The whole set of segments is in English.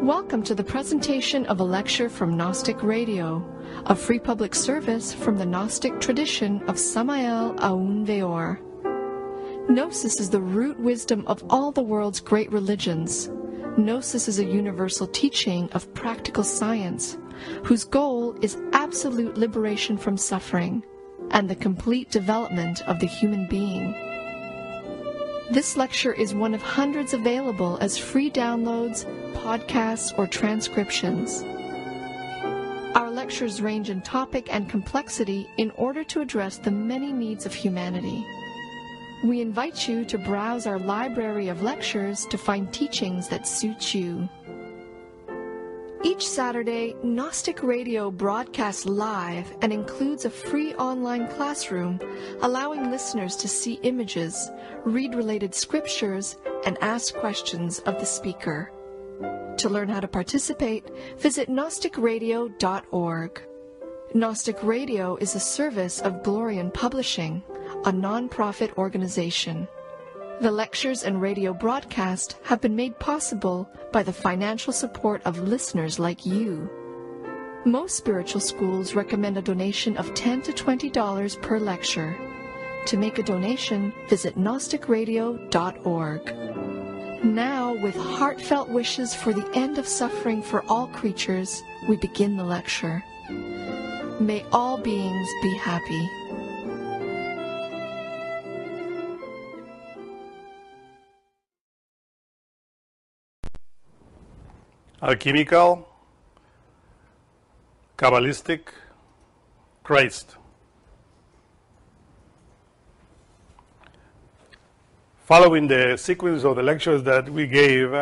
Welcome to the presentation of a lecture from Gnostic Radio, a free public service from the Gnostic tradition of Samael Aun Weor. Gnosis is the root wisdom of all the world's great religions. Gnosis is a universal teaching of practical science, whose goal is absolute liberation from suffering and the complete development of the human being. This lecture is one of hundreds available as free downloads, podcasts, or transcriptions. Our lectures range in topic and complexity in order to address the many needs of humanity. We invite you to browse our library of lectures to find teachings that suit you. Each Saturday, Gnostic Radio broadcasts live and includes a free online classroom allowing listeners to see images, read related scriptures, and ask questions of the speaker. To learn how to participate, visit gnosticradio.org. Gnostic Radio is a service of Glorian Publishing, a non-profit organization. The lectures and radio broadcast have been made possible by the financial support of listeners like you. Most spiritual schools recommend a donation of $10 to $20 per lecture. To make a donation, visit gnosticradio.org. Now, with heartfelt wishes for the end of suffering for all creatures, we begin the lecture. May all beings be happy. Alchemical, Kabalistic, Krist. Following the sequence of the lectures that we gave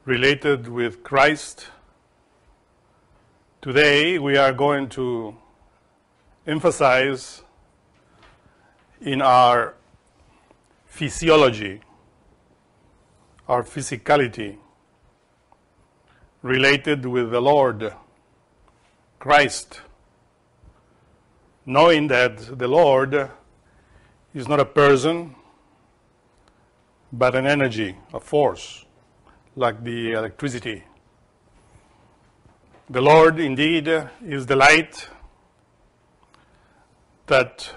related with Christ, today we are going to emphasize in our physiology, our physicality, related with the Lord, Christ, knowing that the Lord is not a person, but an energy, a force, like the electricity. The Lord indeed is the light that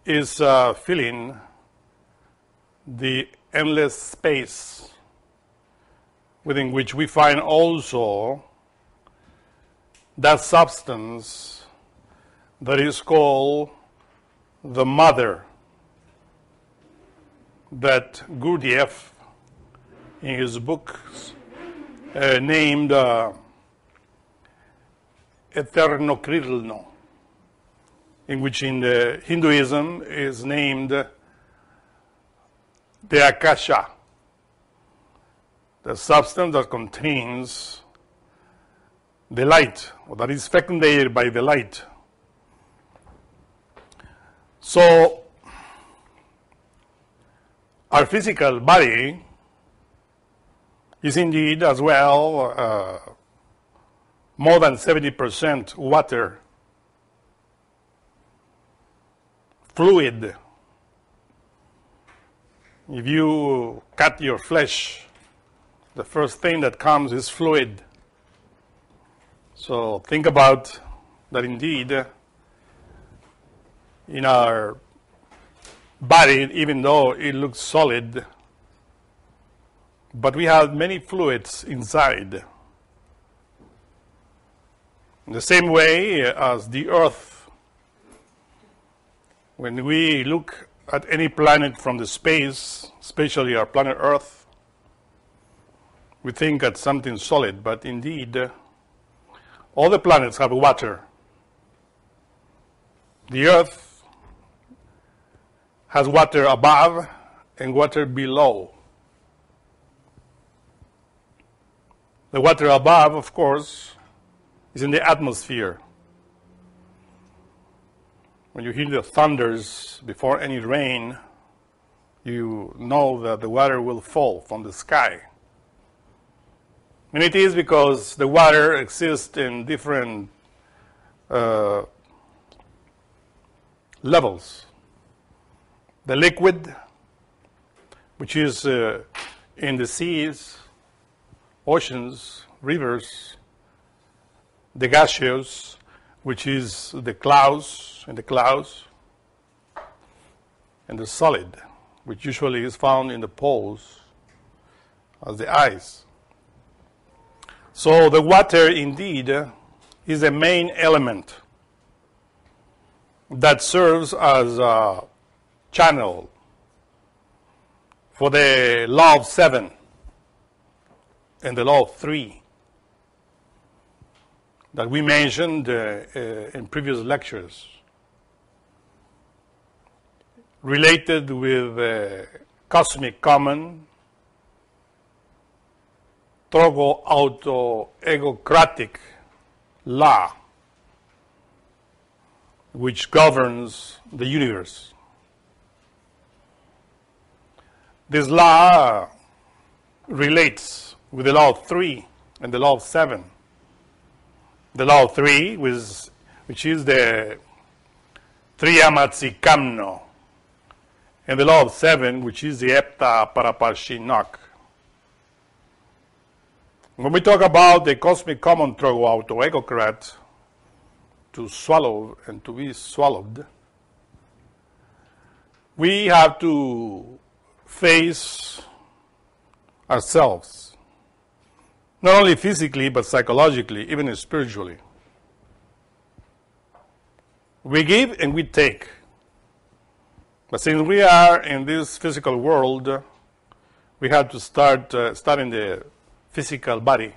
is filling the endless space within which we find also that substance that is called the mother, that Gurdjieff in his books named Eternokrilno, in which in the Hinduism is named the Akasha, the substance that contains the light, or that is fecundated by the light. So, our physical body is indeed as well more than 70% water, fluid. If you cut your flesh, the first thing that comes is fluid. So think about that indeed in our body, even though it looks solid, but we have many fluids inside. In the same way as the earth, when we look at any planet from the space, especially our planet Earth, we think at something solid, but indeed, all the planets have water. The Earth has water above and water below. The water above, of course, is in the atmosphere. When you hear the thunders before any rain, you know that the water will fall from the sky. And it is because the water exists in different levels. The liquid, which is in the seas, oceans, rivers, the gaseous, which is the clouds, and the solid, which usually is found in the poles as the ice. So the water indeed is the main element that serves as a channel for the law of 7 and the law of 3 that we mentioned in previous lectures, related with cosmic common, trogo-auto-egocratic law, which governs the universe. This law relates with the law of 3 and the law of 7. The law of 3, which is the triamatzikamno, and the law of 7, which is the hepta paraparshinok. When we talk about the cosmic common trogo-auto-egocrat, to swallow and to be swallowed, we have to face ourselves, not only physically, but psychologically, even spiritually. We give and we take. But since we are in this physical world, we have to start studying the physical body,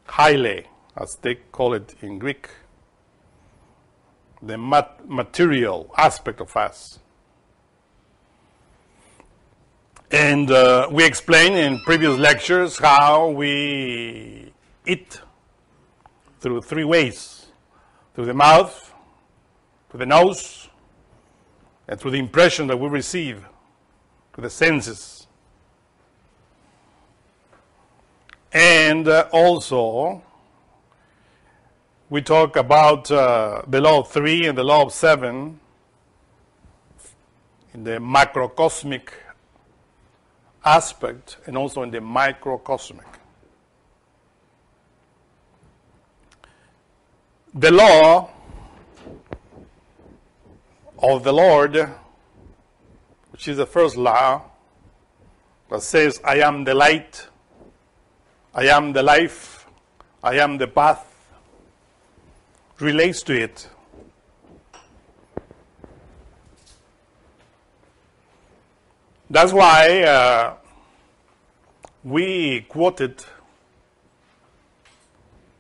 hyle, as they call it in Greek, the material aspect of us. And we explained in previous lectures how we eat through 3 ways: through the mouth, through the nose, and through the impression that we receive, through the senses. And also, we talk about the law of 3 and the law of 7 in the macrocosmic aspect and also in the microcosmic. The law of the Lord, which is the first law, that says, I am the light, I am the life, I am the path, relates to it. That's why we quoted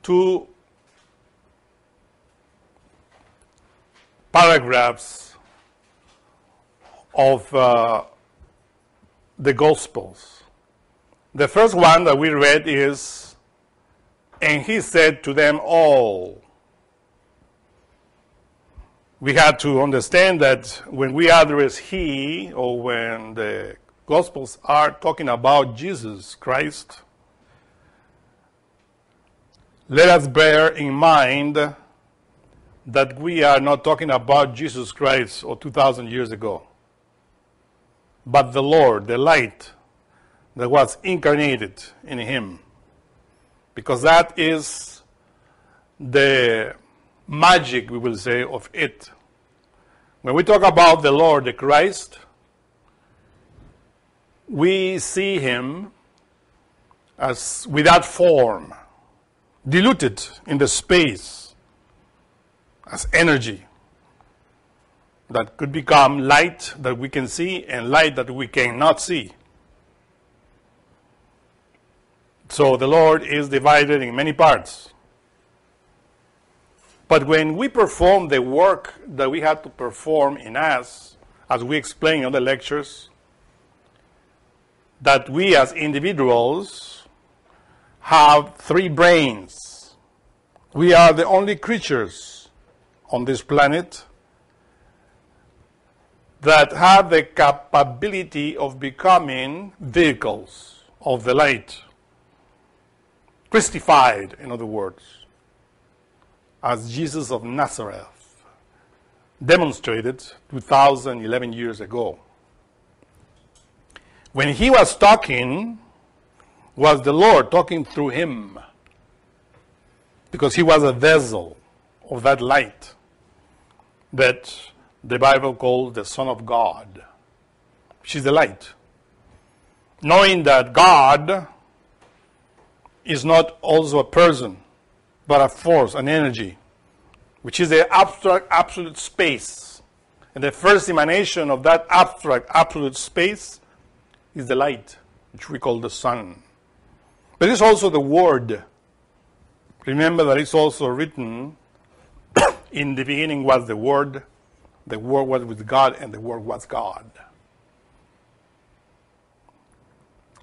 2 paragraphs of the Gospels. The first one that we read is, and he said to them all. We had to understand that when we address he, or when the Gospels are talking about Jesus Christ, let us bear in mind that we are not talking about Jesus Christ or 2,000 years ago, but the Lord, the light that was incarnated in him, because that is the magic, we will say, of it. When we talk about the Lord, the Christ, we see him as without form, diluted in the space, as energy that could become light that we can see and light that we cannot see. So the Lord is divided in many parts. But when we perform the work that we have to perform in us, as we explain in the lectures, that we as individuals have 3 brains. We are the only creatures on this planet that have the capability of becoming vehicles of the light. Christified, in other words, as Jesus of Nazareth demonstrated 2011 years ago. When he was talking was the Lord talking through him, because he was a vessel of that light that the Bible calls the Son of God. She's the light. Knowing that God is not also a person, but a force, an energy, which is the abstract absolute space. And the first emanation of that abstract absolute space is the light, which we call the sun. But it's also the Word. Remember that it's also written, in the beginning was the Word was with God, and the Word was God.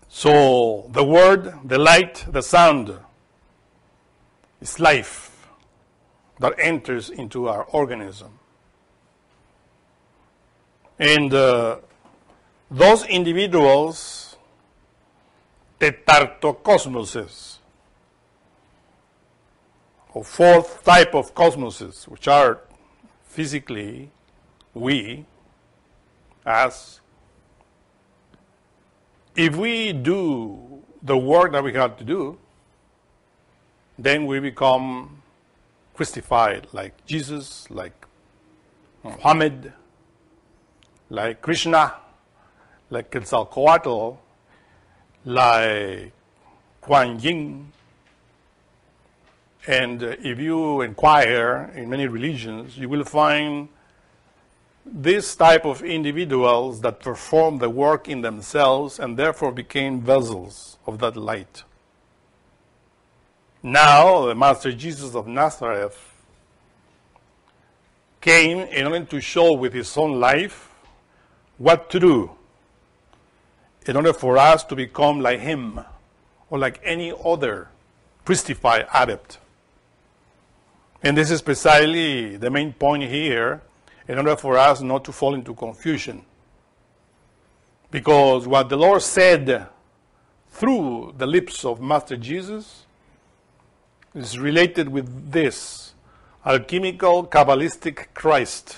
So the Word, the light, the sound is life that enters into our organism. And those individuals, tetartocosmoses, or fourth type of cosmoses, which are physically we, as, if we do the work that we have to do, then we become Christified, like Jesus, like Muhammad, like Krishna, like Quetzalcoatl, like Kuan Yin. And if you inquire in many religions, you will find this type of individuals that perform the work in themselves and therefore became vessels of that light. Now, the Master Jesus of Nazareth came in order to show with his own life what to do in order for us to become like him or like any other Christified adept. And this is precisely the main point here, in order for us not to fall into confusion. Because what the Lord said through the lips of Master Jesus is related with this alchemical, Kabalistic Christ,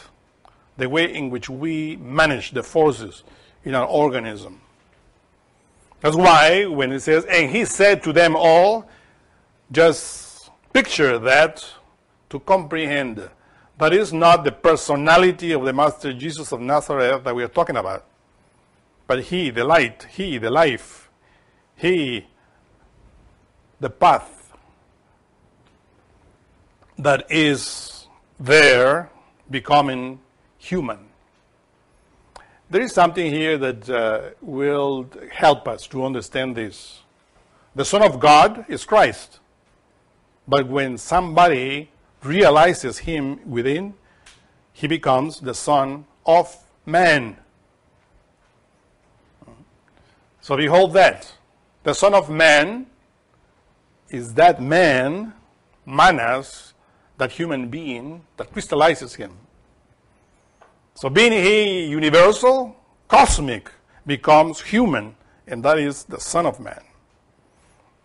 the way in which we manage the forces in our organism. That's why when it says, and he said to them all, just picture that to comprehend that is not the personality of the Master Jesus of Nazareth that we are talking about, but he, the light, he, the life, he, the path that is there becoming human. There is something here that will help us to understand this. The Son of God is Christ, but when somebody realizes him within, he becomes the Son of Man. So behold that. The Son of Man is that man, manas, that human being that crystallizes him. So being he universal, cosmic, becomes human, and that is the Son of Man.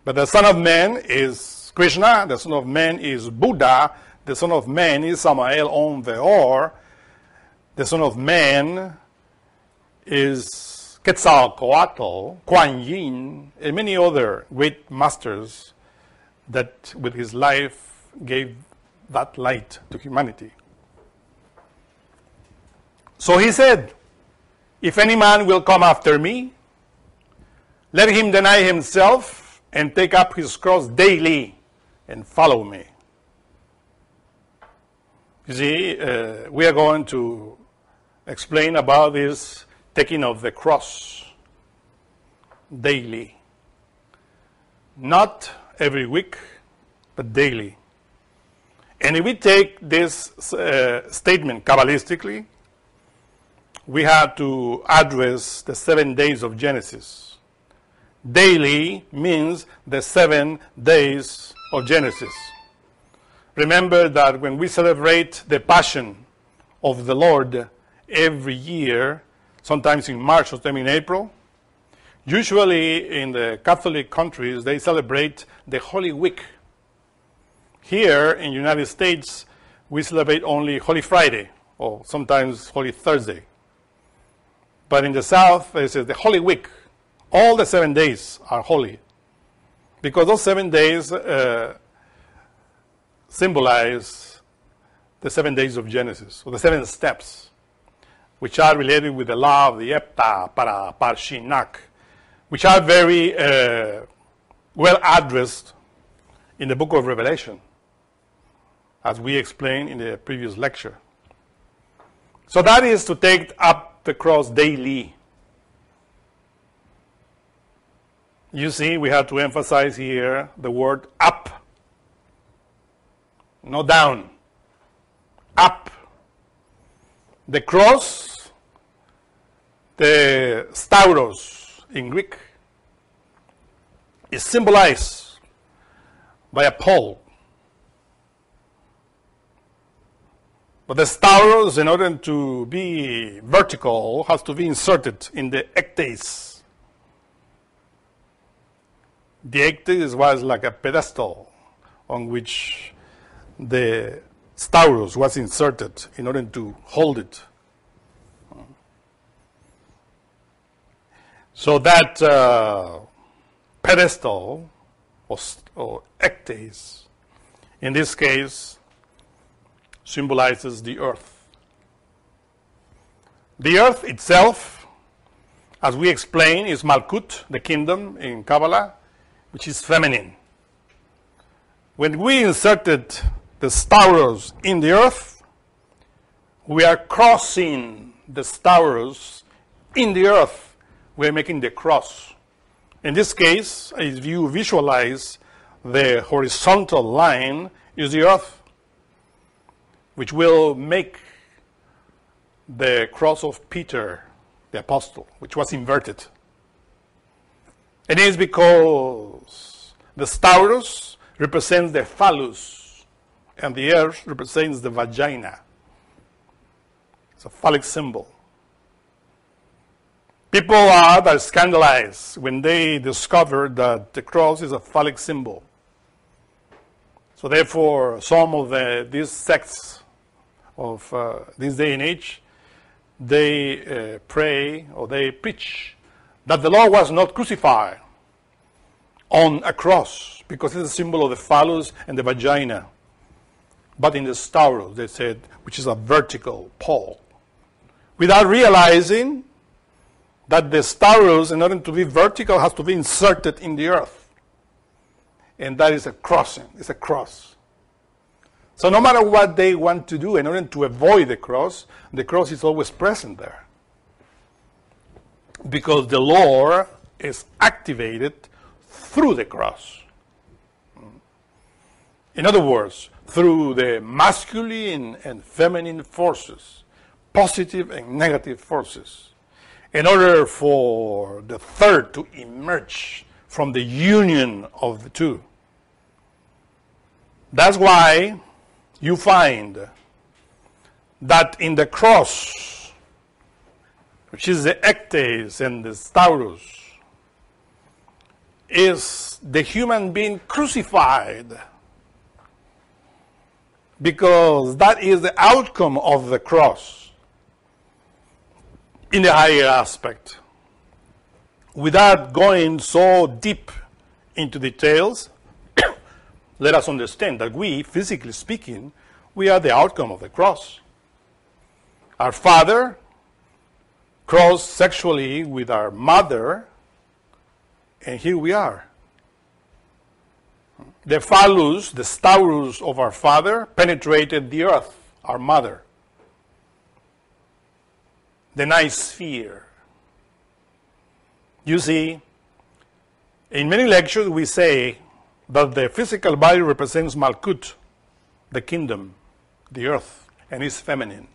But the Son of Man is Krishna, the Son of Man is Buddha, the Son of Man is Samael on Veor, the Son of Man is Quetzalcoatl, Kuan Yin, and many other great masters that with his life gave that light to humanity. So he said, if any man will come after me, let him deny himself and take up his cross daily and follow me. You see, we are going to explain about this taking of the cross daily. Not every week, but daily. And if we take this statement Kabbalistically, we have to address the 7 days of Genesis. Daily means the 7 days of Genesis. Remember that when we celebrate the Passion of the Lord every year, sometimes in March, sometimes in April, usually in the Catholic countries, they celebrate the Holy Week. Here in the United States, we celebrate only Holy Friday, or sometimes Holy Thursday. But in the South, it says the Holy Week. All the 7 days are holy. because those 7 days symbolize the 7 days of Genesis, or the 7 steps, which are related with the law of the Epta, Para, Parshinak, which are very well addressed in the book of Revelation, as we explained in the previous lecture. So that is to take up the cross daily. You see, we have to emphasize here the word up, not down, up. The cross, the stauros in Greek, is symbolized by a pole. But the stauros, in order to be vertical, has to be inserted in the ectes. The ectes was like a pedestal on which the stauros was inserted in order to hold it. So that pedestal, or ectes, in this case, symbolizes the earth. The earth itself, as we explained, is Malkut, the kingdom in Kabbalah, which is feminine. When we inserted the stauros in the earth, we are crossing the stauros in the earth. We are making the cross. In this case, if you visualize the horizontal line, is the earth, which will make the cross of Peter, the apostle, which was inverted. It is because the stauros represents the phallus, and the earth represents the vagina. It's a phallic symbol. People are scandalized when they discover that the cross is a phallic symbol. So therefore, some of these sects of this day and age, they pray or they preach that the Lord was not crucified on a cross because it's a symbol of the phallus and the vagina, but in the stauros, they said, which is a vertical pole, without realizing that the stauros, in order to be vertical, has to be inserted in the earth. And that is a crossing, it's a cross. So no matter what they want to do, in order to avoid the cross is always present there. Because the Lord is activated through the cross. In other words, through the masculine and feminine forces, positive and negative forces, in order for the third to emerge from the union of the two. That's why you find that in the cross, which is the ectes and the stauros, is the human being crucified, because that is the outcome of the cross in the higher aspect. Without going so deep into details, let us understand that we, physically speaking, we are the outcome of the cross. Our father crossed sexually with our mother, and here we are. The phallus, the stauros of our father, penetrated the earth, our mother. The nice sphere. You see, in many lectures we say that the physical body represents Malkut, the kingdom, the earth, and is feminine.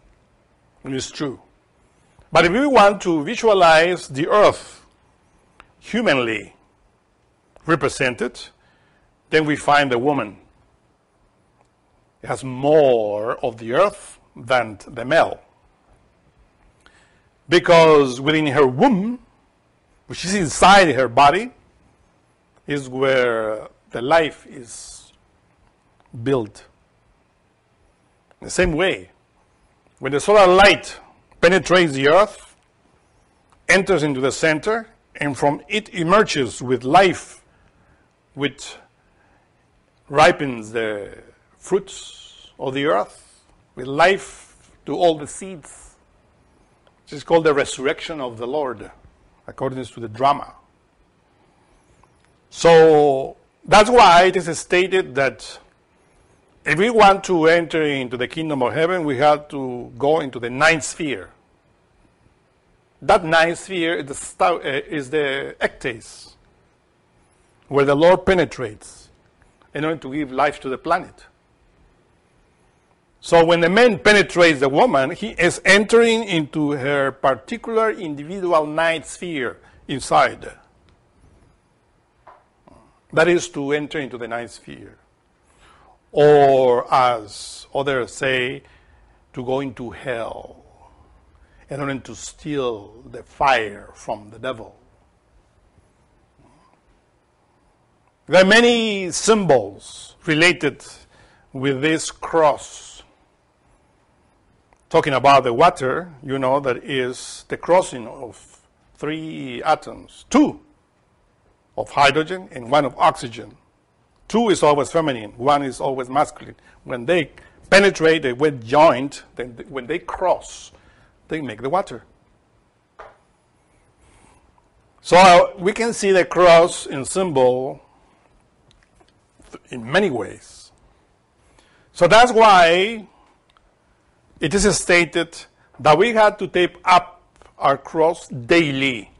It is true. But if we want to visualize the earth humanly represented, then we find the woman. It has more of the earth than the male. Because within her womb, which is inside her body, is where the life is built. In the same way, when the solar light penetrates the earth, enters into the center, and from it emerges with life which ripens the fruits of the earth with life to all the seeds. This is called the resurrection of the Lord, according to the drama. So that's why it is stated that if we want to enter into the kingdom of heaven, we have to go into the ninth sphere. That ninth sphere is the ectase, where the Lord penetrates in order to give life to the planet. So when the man penetrates the woman, he is entering into her particular individual ninth sphere inside. That is to enter into the ninth sphere. Or, as others say, to go into hell in order to steal the fire from the devil. There are many symbols related with this cross. Talking about the water, you know, that is the crossing of 3 atoms. 2 of hydrogen and 1 of oxygen. 2 is always feminine, 1 is always masculine. When they penetrate, they wet joint, then when they cross, they make the water. So we can see the cross in symbol in many ways. So that's why it is stated that we have to take up our cross daily.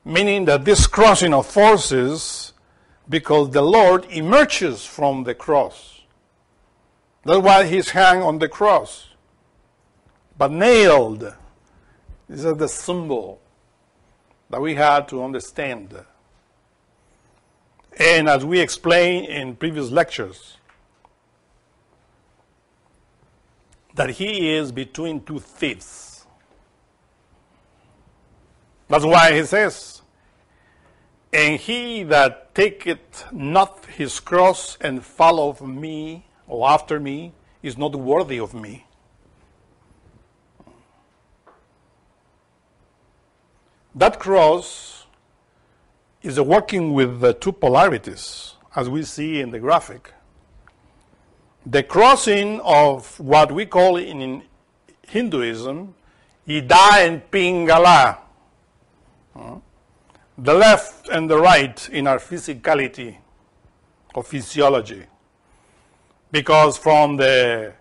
Meaning that this crossing of forces, because the Lord emerges from the cross. That's why he's hung on the cross. But nailed, this is the symbol that we had to understand. And as we explained in previous lectures, that he is between 2 thieves. That's why he says, and he that taketh not his cross and followeth me, or after me, is not worthy of me. That cross is working with the 2 polarities, as we see in the graphic. The crossing of what we call in Hinduism, Ida and Pingala. The left and the right in our physicality or physiology. Because from the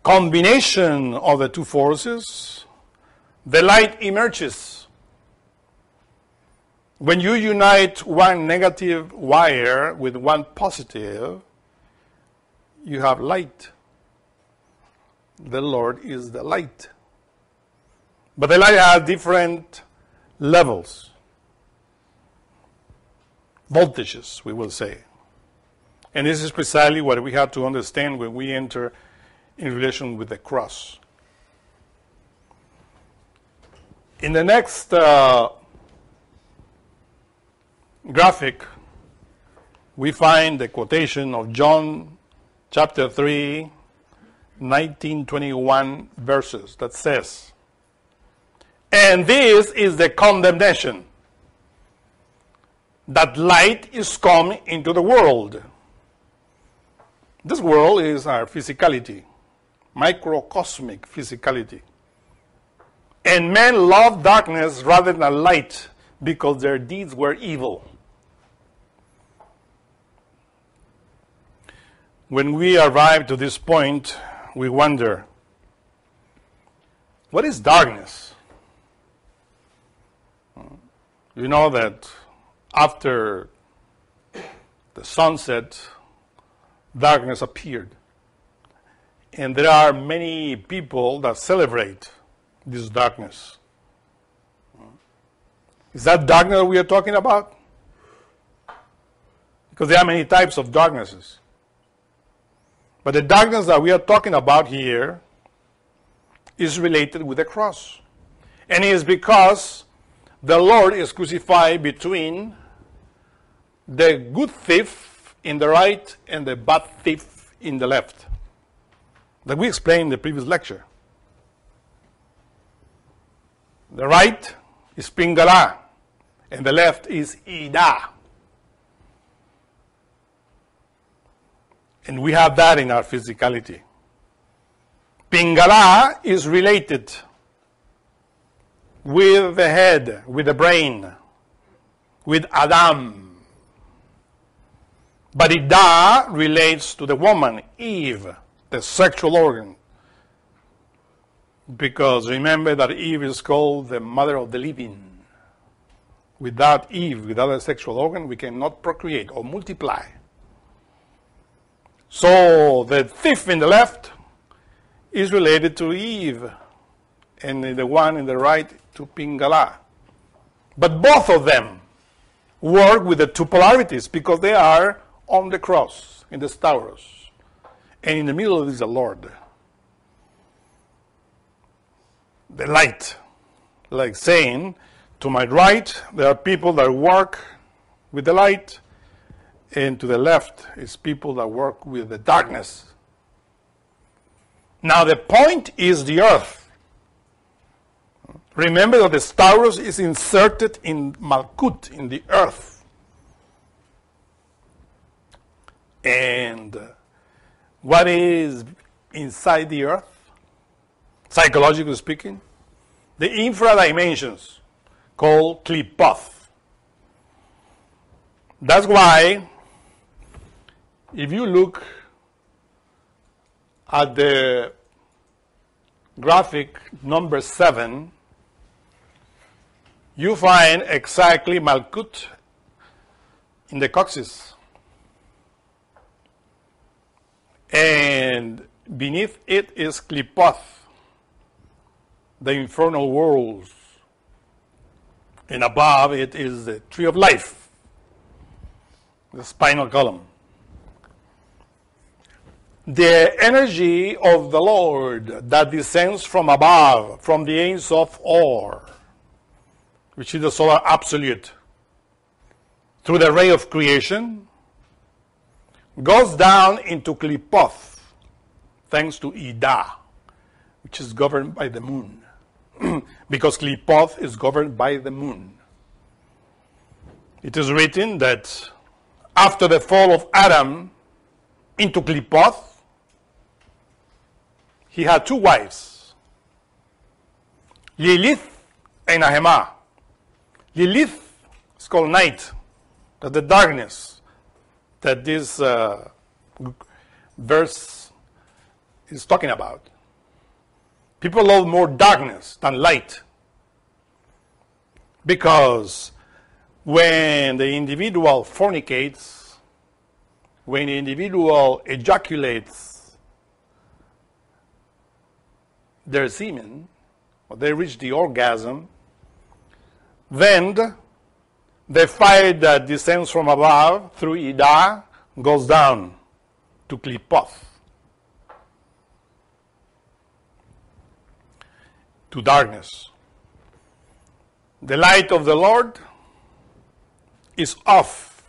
combination of the 2 forces, the light emerges. When you unite 1 negative wire with 1 positive, you have light. The Lord is the light. But the light has different levels. Voltages, we will say. And this is precisely what we have to understand when we enter in relation with the cross. In the next graphic, we find the quotation of John chapter 3, 19-21 verses that says, "And this is the condemnation, that light is come into the world." This world is our physicality, microcosmic physicality. "And men love darkness rather than light, because their deeds were evil." When we arrive to this point, we wonder, what is darkness? You know that after the sunset, darkness appeared. And there are many people that celebrate this darkness. Is that darkness we are talking about? Because there are many types of darknesses. But the darkness that we are talking about here is related with the cross. And it is because the Lord is crucified between the good thief in the right and the bad thief in the left. That we explained in the previous lecture. The right is Pingala, and the left is Ida. And we have that in our physicality. Pingala is related with the head, with the brain, with Adam. But Ida relates to the woman, Eve, the sexual organ. Because remember that Eve is called the mother of the living. Without Eve, without a sexual organ, we cannot procreate or multiply. So the thief in the left is related to Eve, and the one in the right to Pingala. But both of them work with the two polarities because they are on the cross, in the Stauros. And in the middle is the Lord. The light. Like saying, to my right, there are people that work with the light, and to the left is people that work with the darkness. Now the point is the earth. Remember that the Stauros is inserted in Malkut, in the earth. And what is inside the earth, psychologically speaking? The infra dimensions, called Klipoth. That's why, if you look at the graphic number 7, you find exactly Malkut in the coccyx. And beneath it is Klipoth, the infernal worlds. And above it is the tree of life, the spinal column. The energy of the Lord that descends from above, from the Ein Sof Or, which is the solar absolute, through the ray of creation, goes down into Klipoth, thanks to Ida, which is governed by the moon. Because Klipoth is governed by the moon. It is written that after the fall of Adam into Klipoth, he had two wives, Lilith and Nahema. Lilith is called night, that's the darkness that this verse is talking about. People love more darkness than light, because when the individual fornicates, when the individual ejaculates their semen, or they reach the orgasm, then the fire that descends from above through Ida goes down to Klipoth, to darkness. The light of the Lord is off,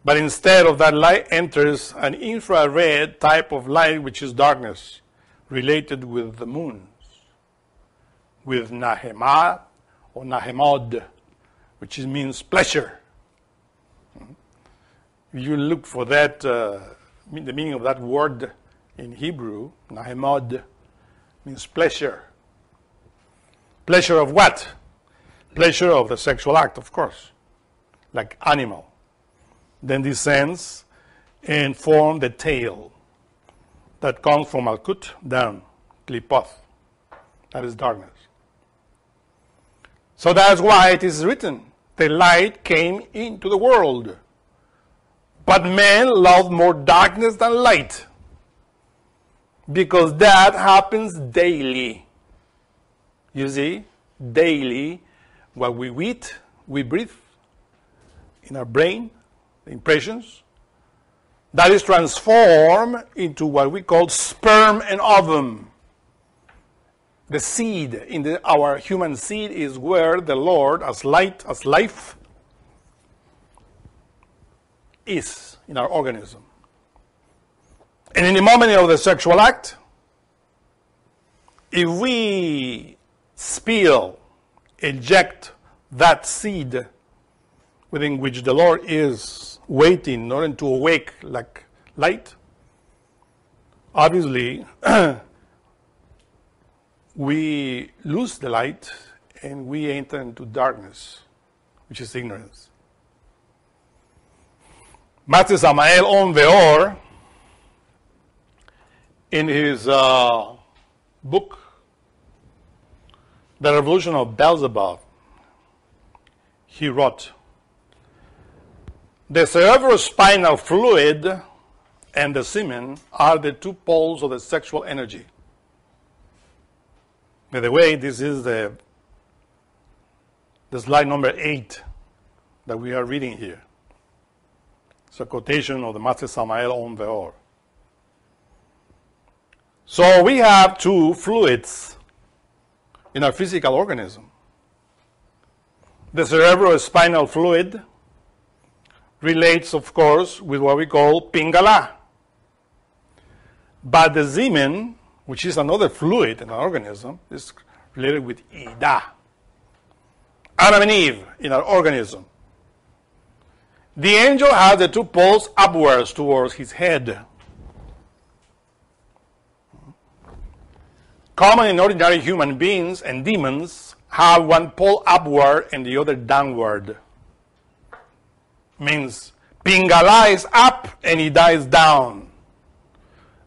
but instead of that light enters an infrared type of light, which is darkness, related with the moons, with Nahemah or Nahemod, which means pleasure. You look for that, the meaning of that word in Hebrew, Nahemod, means pleasure. Pleasure of what? Pleasure of the sexual act, of course, like animal. Then descends and forms the tail that comes from Malkut down, Klipoth. That is darkness. So that's why it is written, the light came into the world, but men love more darkness than light, because that happens daily. You see, daily, what we eat, we breathe in our brain, the impressions, that is transformed into what we call sperm and ovum. The seed in our human seed is where the Lord, as light, as life, is in our organism. And in the moment of the sexual act, if we spill, eject that seed within which the Lord is waiting in order to awake like light, obviously we lose the light and we enter into darkness, which is ignorance. Master Samael on Veor, in his book, The Revolution of Beelzebub, he wrote, the cerebrospinal fluid and the semen are the two poles of the sexual energy. By the way, this is the slide number 8 that we are reading here. It's a quotation of the Master Samael on Veor. So we have two fluids in our physical organism. The cerebrospinal fluid relates, of course, with what we call Pingala. But the semen, which is another fluid in our organism, is related with Ida. Adam and Eve in our organism. The angel has the two poles upwards towards his head. Common and ordinary human beings and demons have one pole upward and the other downward. Means Pingala is up and Ida is down.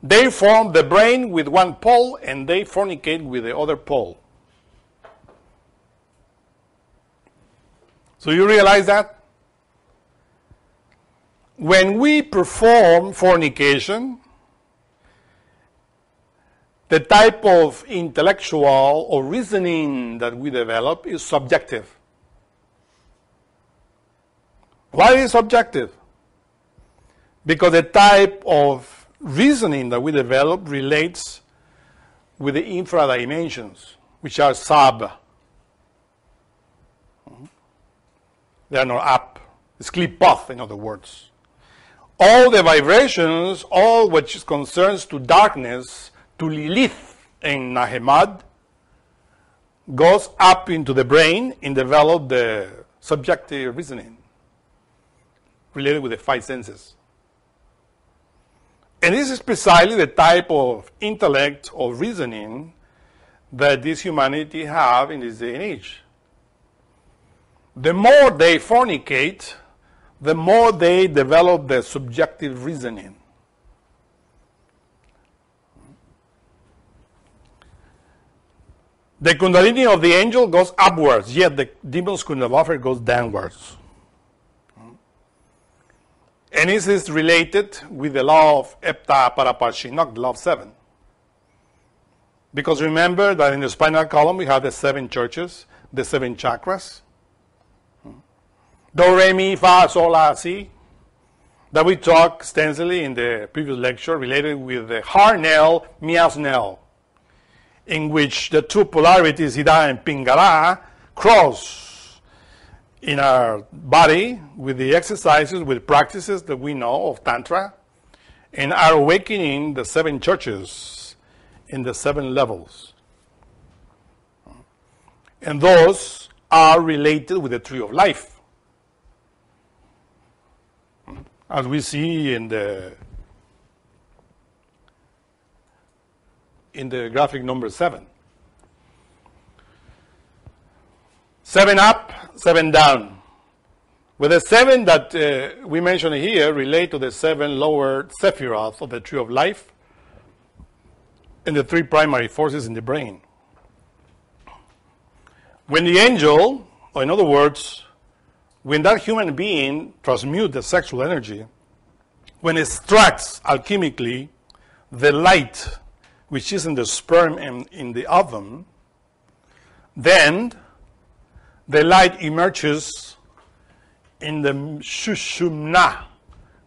They form the brain with one pole and they fornicate with the other pole. So you realize that? When we perform fornication, the type of intellectual or reasoning that we develop is subjective. Why is it subjective? Because the type of reasoning that we develop relates with the infradimensions, which are sub. They are not up. It's klipoth, in other words. All the vibrations, all which concerns to darkness, to Lilith and Nahemad, goes up into the brain and develop the subjective reasoning related with the five senses. And this is precisely the type of intellect or reasoning that this humanity have in this day and age. The more they fornicate, the more they develop the subjective reasoning. The Kundalini of the angel goes upwards, yet the demon's Kundalini goes downwards. And this is related with the law of Epta Paraparshinok, the law of 7. Because remember that in the spinal column we have the 7 churches, the 7 chakras. Do, re, mi, fa, sol, la, si. That we talked extensively in the previous lecture related with the Harnell, Miasnell, in which the two polarities, Ida and Pingala, cross in our body with the exercises, with practices that we know of Tantra, and are awakening the 7 churches in the 7 levels. And those are related with the tree of life. As we see in the graphic number 7. 7 up, 7 down. With the 7 that we mentioned here relate to the 7 lower sephiroth of the tree of life and the 3 primary forces in the brain. When the angel, or in other words, when that human being transmutes the sexual energy, when it extracts alchemically the light which is in the sperm and in the ovum, then the light emerges in the Shushumna,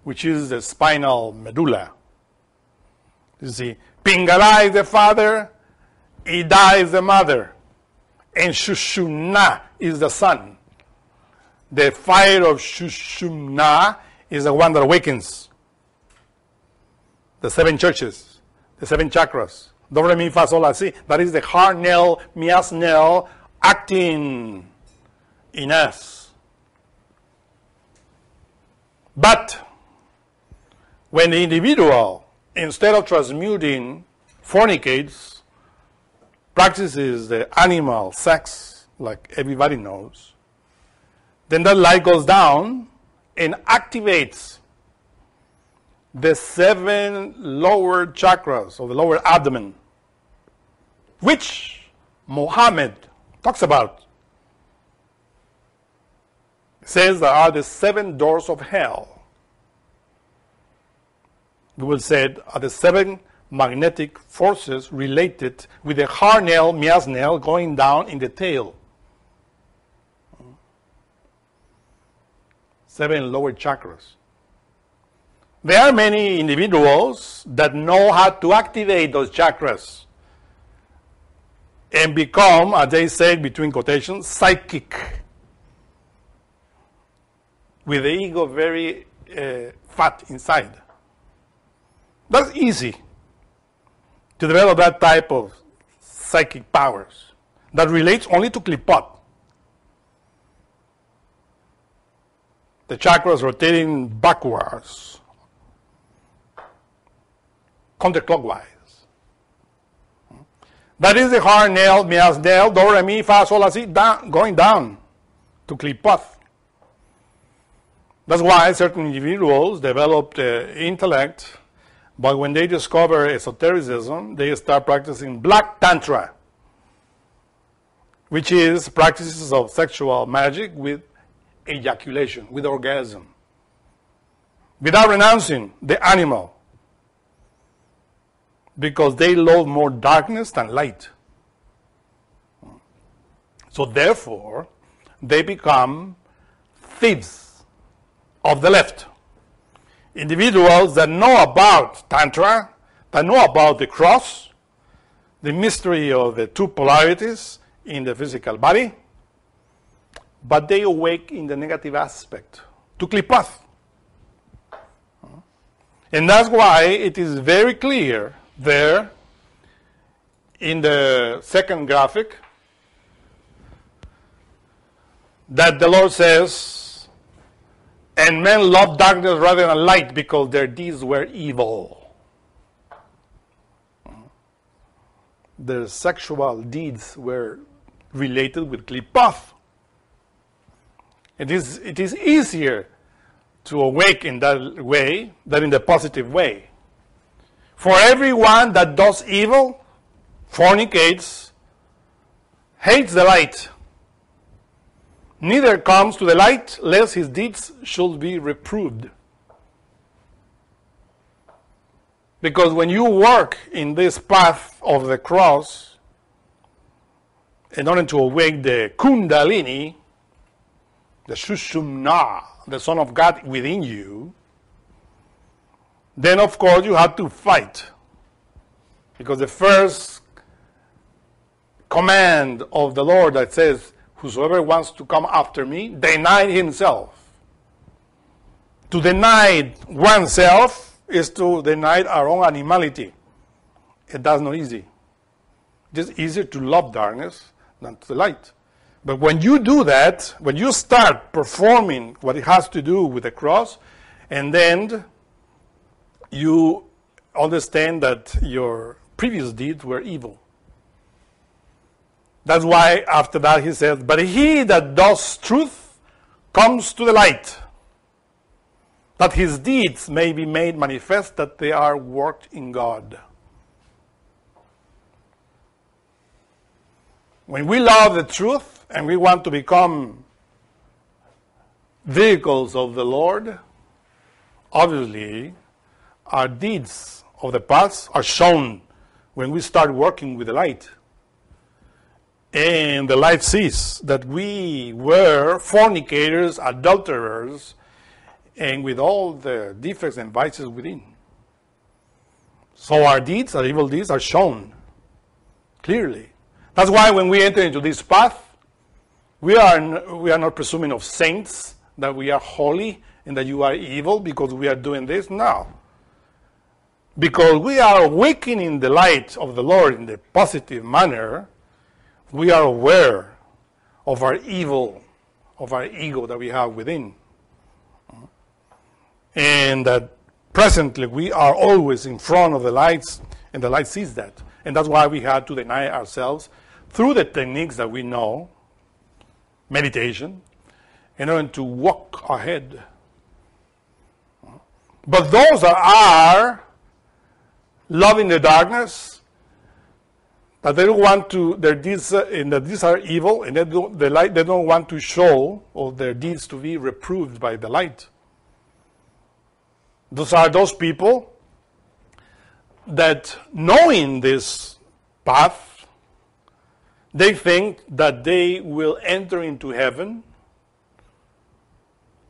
which is the spinal medulla. You see, Pingala is the father, Ida is the mother, and Shushumna is the son. The fire of Shushumna is the one that awakens the 7 churches, the 7 chakras. Do, re, mi, fa, sol, la, si. That is the Harnell, Miasnell acting in us. But When the individual, instead of transmuting, fornicates, practices the animal sex, like everybody knows, then that light goes down and activates the 7 lower chakras of the lower abdomen, which Muhammad talks about. It says there are the 7 doors of hell. We will say are the 7 magnetic forces related with the hard nail, mias nail, going down in the tail. 7 lower chakras. There are many individuals that know how to activate those chakras and become, as they say between quotations, psychic, with the ego very fat inside. That's easy to develop that type of psychic powers that relates only to klipot. The chakras rotating backwards, counterclockwise. That is the hard nail, mias nail, do, re, mi, fa, sol, la, si, down, going down to klipot. That's why certain individuals develop intellect, but when they discover esotericism, they start practicing black tantra, which is practices of sexual magic with ejaculation, with orgasm, without renouncing the animal, because they love more darkness than light. So therefore, they become thieves of the left. Individuals that know about Tantra, that know about the cross, the mystery of the 2 polarities in the physical body, but they awake in the negative aspect, to klipot. And that's why it is very clear there in the second graphic that the Lord says, and men loved darkness rather than light because their deeds were evil. Their sexual deeds were related with klipot. It is easier to awake in that way than in the positive way. For everyone that does evil, fornicates, hates the light, neither comes to the light, lest his deeds should be reproved. Because when you work in this path of the cross, in order to awake the Kundalini, the Sushumna, the Son of God within you, then of course you have to fight. Because the first command of the Lord that says, whosoever wants to come after me, deny himself. To deny oneself is to deny our own animality. And that's not easy. It is easier to love darkness than to the light. But when you do that, when you start performing what it has to do with the cross, and then you understand that your previous deeds were evil. That's why after that he says, but he that does truth comes to the light, that his deeds may be made manifest, that they are worked in God. When we love the truth and we want to become vehicles of the Lord, obviously our deeds of the past are shown when we start working with the light. And the light sees that we were fornicators, adulterers, and with all the defects and vices within. So our deeds, our evil deeds, are shown clearly. That's why when we enter into this path, we are not presuming of saints, that we are holy and that you are evil because we are doing this. No. Because we are awakening the light of the Lord in the positive manner, we are aware of our evil, of our ego that we have within. And that presently we are always in front of the lights, and the light sees that. And that's why we had to deny ourselves through the techniques that we know, meditation, in order to walk ahead. But those that are loving the darkness, that they don't want to, their deeds, and that these are evil, and they don't want to show or their deeds to be reproved by the light. Those are those people that, knowing this path, they think that they will enter into heaven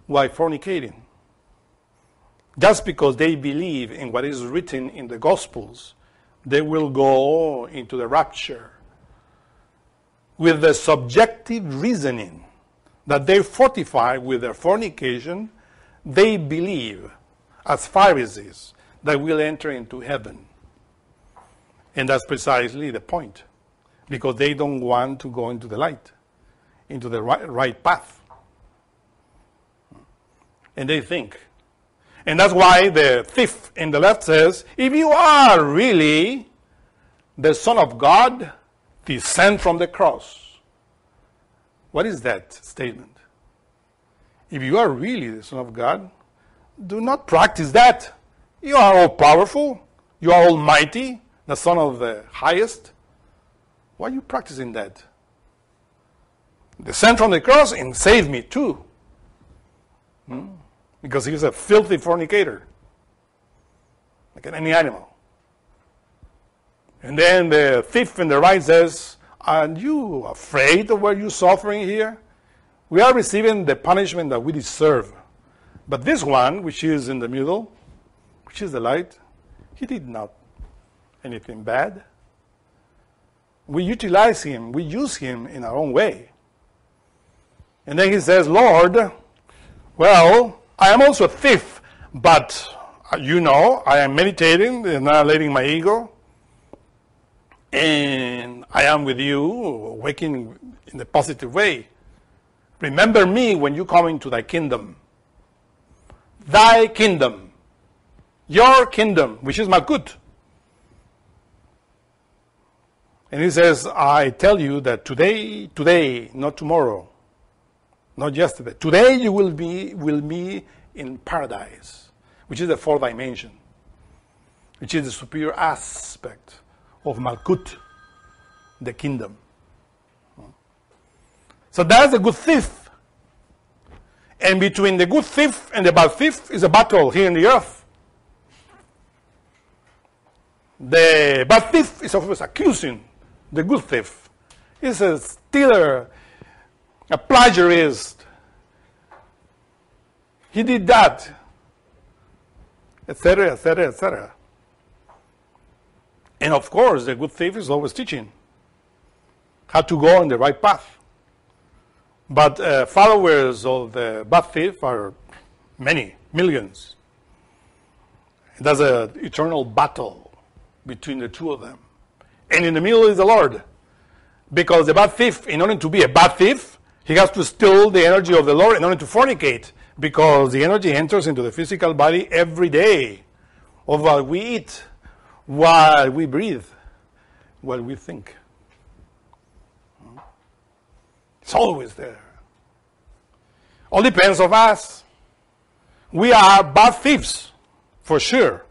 while fornicating. Just because they believe in what is written in the Gospels, they will go into the rapture with the subjective reasoning that they fortify with their fornication. They believe, as Pharisees, that we'll enter into heaven. And that's precisely the point, because they don't want to go into the light, into the right path. And they think. And that's why the thief in the left says, if you are really the Son of God, descend from the cross. What is that statement? If you are really the Son of God, do not practice that. You are all powerful. You are almighty, the Son of the highest. Why are you practicing that? Descend from the cross and save me too. Because he's a filthy fornicator, like any animal. And then the thief in the right says, aren't you afraid of what you're suffering here? We are receiving the punishment that we deserve. But this one, which is in the middle, which is the light, he did not anything bad. We utilize him, we use him in our own way. And then he says, Lord, well, I am also a thief, but you know, I am meditating, annihilating my ego, and I am with you, waking in a positive way. Remember me when you come into thy kingdom. Thy kingdom, your kingdom, which is Malkut. And he says, I tell you that today, not tomorrow, not yesterday. Today you will be in paradise, which is the fourth dimension, which is the superior aspect of Malkut, the kingdom. So that's the good thief. And between the good thief and the bad thief is a battle here in the earth. The bad thief is always accusing the good thief. He's a stealer, a plagiarist. He did that, etc., etc., etc. And of course, the good thief is always teaching how to go on the right path. But followers of the bad thief are many, millions. There's an eternal battle between the two of them. And in the middle is the Lord. Because the bad thief, in order to be a bad thief, he has to steal the energy of the Lord in order to fornicate, because the energy enters into the physical body every day, of what we eat, while we breathe, while we think. It's always there. All depends on us. We are bad thieves, for sure.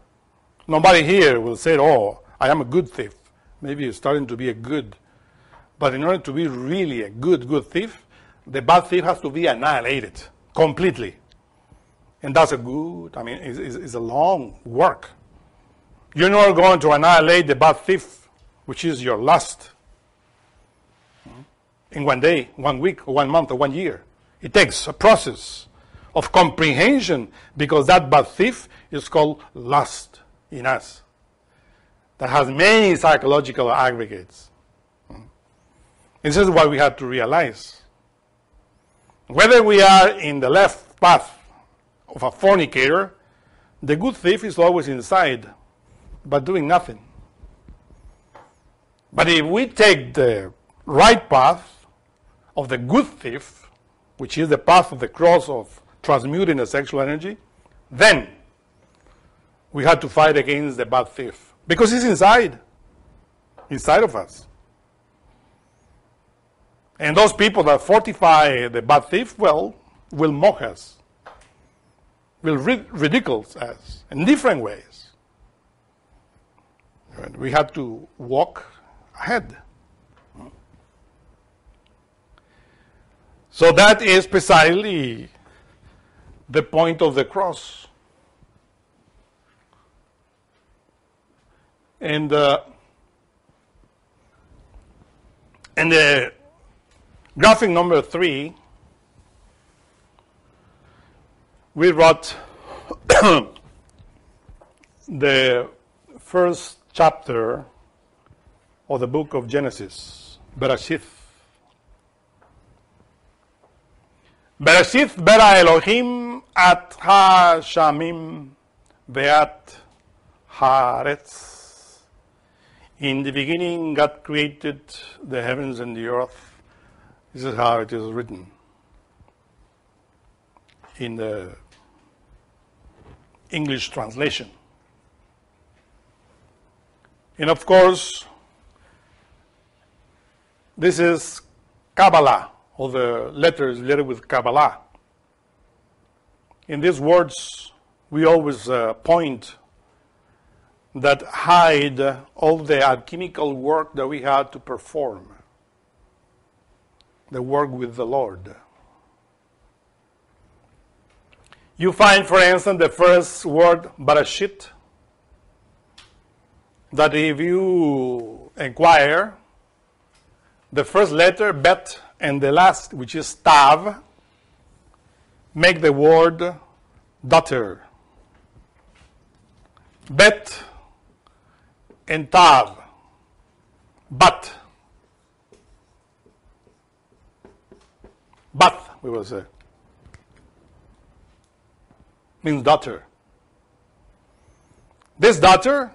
Nobody here will say, oh, I am a good thief. Maybe you're starting to be a good. But in order to be really a good thief, the bad thief has to be annihilated completely. And that's a good, it's a long work. You're not going to annihilate the bad thief, which is your lust, in one day, 1 week, or 1 month, or 1 year. It takes a process of comprehension, because that bad thief is called lust in us. That has many psychological aggregates. This is what we have to realize. Whether we are in the left path of a fornicator, the good thief is always inside, but doing nothing. But if we take the right path of the good thief, which is the path of the cross of transmuting the sexual energy, then we had to fight against the bad thief. Because it's inside of us. And those people that fortify the bad thief, well, will mock us, will ridicule us in different ways. And we have to walk ahead. So that is precisely the point of the cross. And the graphic number 3, we wrote the first chapter of the book of Genesis, Bereshith. Bereshith bara Elohim at ha-shamim ve'at haaretz. In the beginning, God created the heavens and the earth. This is how it is written in the English translation. And of course, this is Kabbalah, or the letters related with Kabbalah. In these words, we always point that hide all the alchemical work that we had to perform, the work with the Lord. You find, for instance, the first word, Bereshit, that if you inquire, the first letter, Bet, and the last, which is Tav, make the word daughter. Bet and Tav, Bat. Bat, we will say, means daughter. This daughter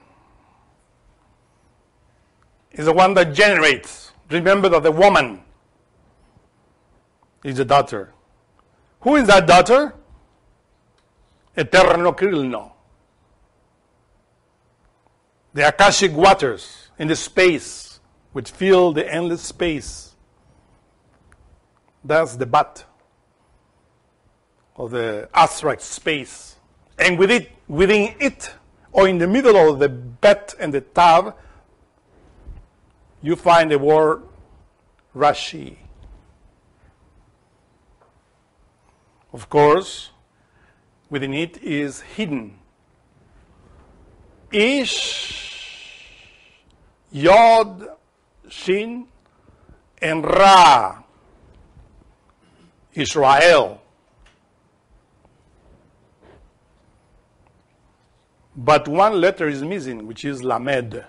is the one that generates. Remember that the woman is the daughter. Who is that daughter? Eterno Krilno. The Akashic waters in the space which fill the endless space. That's the bat of the abstract space. And within it, or in the middle of the bet and the tav, you find the word Rashi. Of course, within it is hidden Ish, Yod, Shin, and Ra. Israel. But one letter is missing, which is Lamed.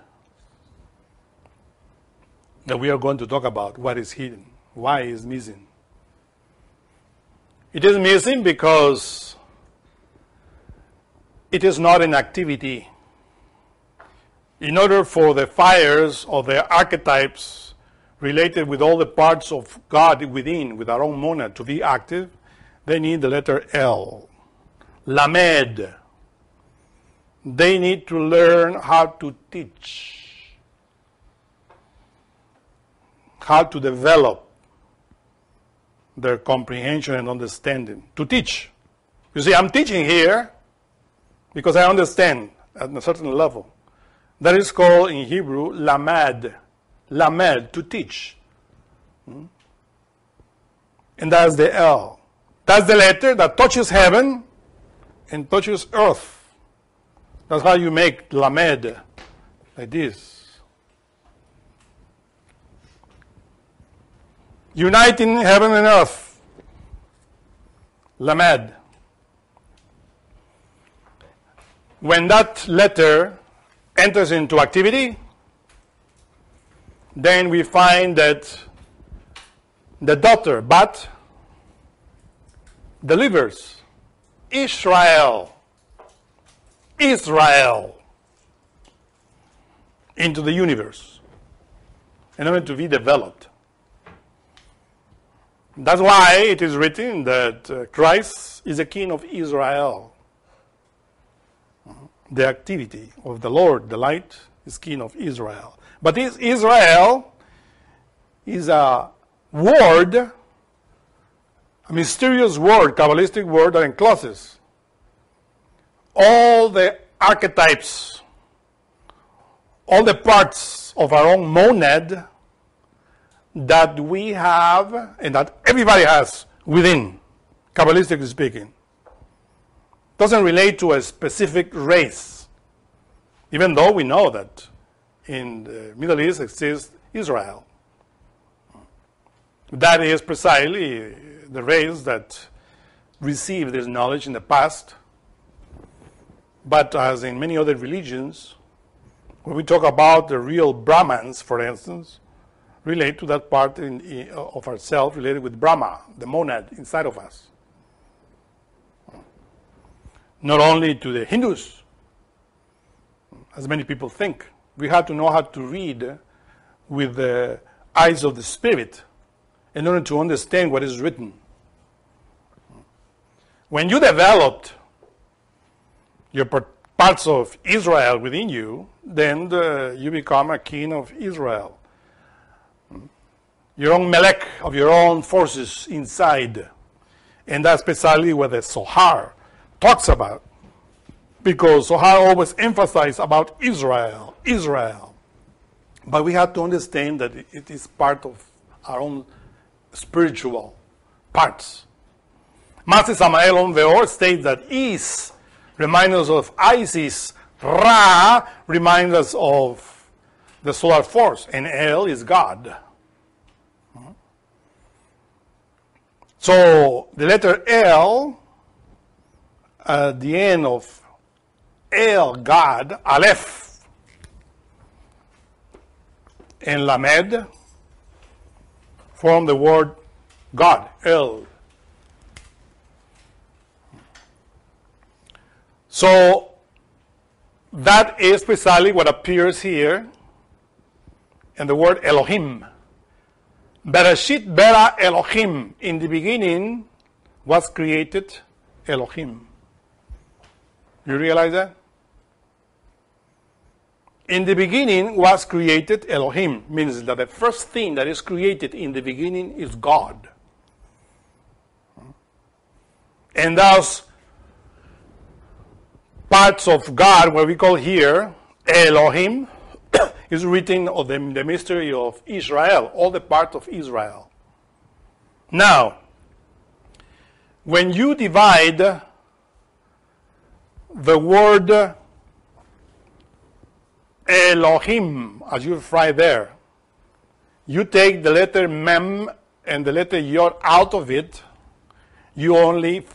That we are going to talk about what is hidden, why is missing. It is missing because it is not in activity. In order for the fires or the archetypes related with all the parts of God within, with our own monad, to be active, they need the letter L. Lamed. They need to learn how to teach, how to develop their comprehension and understanding. To teach. You see, I'm teaching here because I understand at a certain level. That is called in Hebrew, lamad. Lamed, to teach. And that's the L. That's the letter that touches heaven and touches earth. That's how you make lamed, like this. Uniting heaven and earth. Lamed. When that letter enters into activity, then we find that the daughter, Bat, delivers Israel into the universe in order to be developed. That's why it is written that Christ is the King of Israel. the activity of the Lord. The light is King of Israel. But this Israel is a word, a mysterious word, Kabbalistic word that encloses all the archetypes, all the parts of our own monad that we have and that everybody has within, Kabbalistically speaking. Doesn't relate to a specific race, even though we know that in the Middle East exists Israel. That is precisely the race that received this knowledge in the past. But as in many other religions, when we talk about the real Brahmans, for instance, relate to that part of ourselves related with Brahma, the monad inside of us. Not only to the Hindus, as many people think. We have to know how to read with the eyes of the Spirit in order to understand what is written. When you developed your parts of Israel within you, then you become a king of Israel. Your own melech of your own forces inside. And that's precisely what the Zohar talks about. Because Zohar always emphasizes about Israel, Israel. But we have to understand that it is part of our own spiritual parts. Master Samael on Veor states that Is reminds us of Isis, Ra reminds us of the solar force, and El is God. So the letter L at the end of El, God, Aleph, and Lamed form the word God, El. So that is precisely what appears here in the word Elohim. Bereshit bara Elohim. In the beginning was created Elohim. You realize that? In the beginning was created Elohim. Means that the first thing that is created in the beginning is God. And thus, parts of God, what we call here Elohim, is written of the mystery of Israel, all the part of Israel. Now, when you divide the word Elohim, as you write there, you take the letter Mem and the letter Yod out of it, you only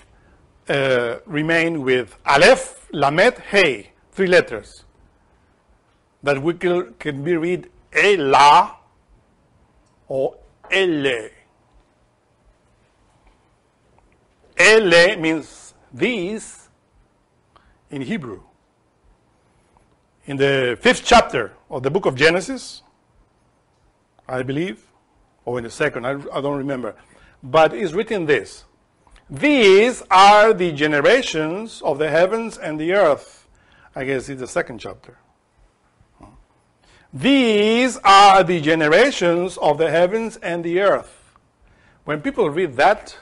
remain with Aleph, Lamed, Hey, 3 letters. That we can be read Ela or Ele. Ele means these in Hebrew. In the 5th chapter of the book of Genesis, I believe, or in the 2nd, I don't remember, but it's written this: these are the generations of the heavens and the earth. I guess it's the 2nd chapter. These are the generations of the heavens and the earth. When people read that,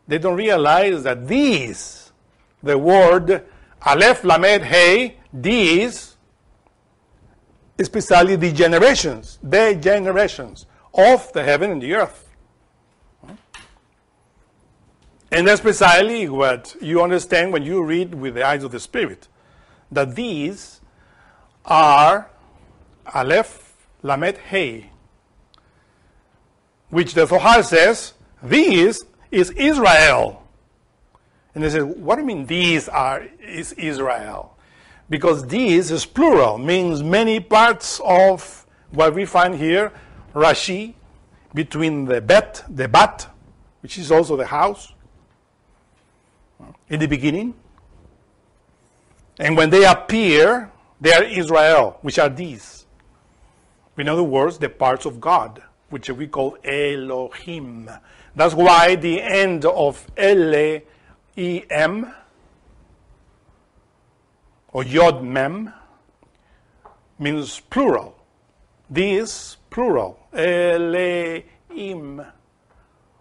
they don't realize that these, the word Aleph, Lamed, Hey, these, is precisely the generations of the heaven and the earth. And that's precisely what you understand when you read with the eyes of the Spirit, that these are Aleph, Lamed, Hey, which the Zohar says, these is Israel. And they say, what do you mean is Israel? Because these is plural, means many parts of what we find here, Rashi, between the bet, the bat, which is also the house, in the beginning. And when they appear, they are Israel, which are these. In other words, the parts of God, which we call Elohim. That's why the end of Ele-E-M or yod mem, means plural. This plural, Eleim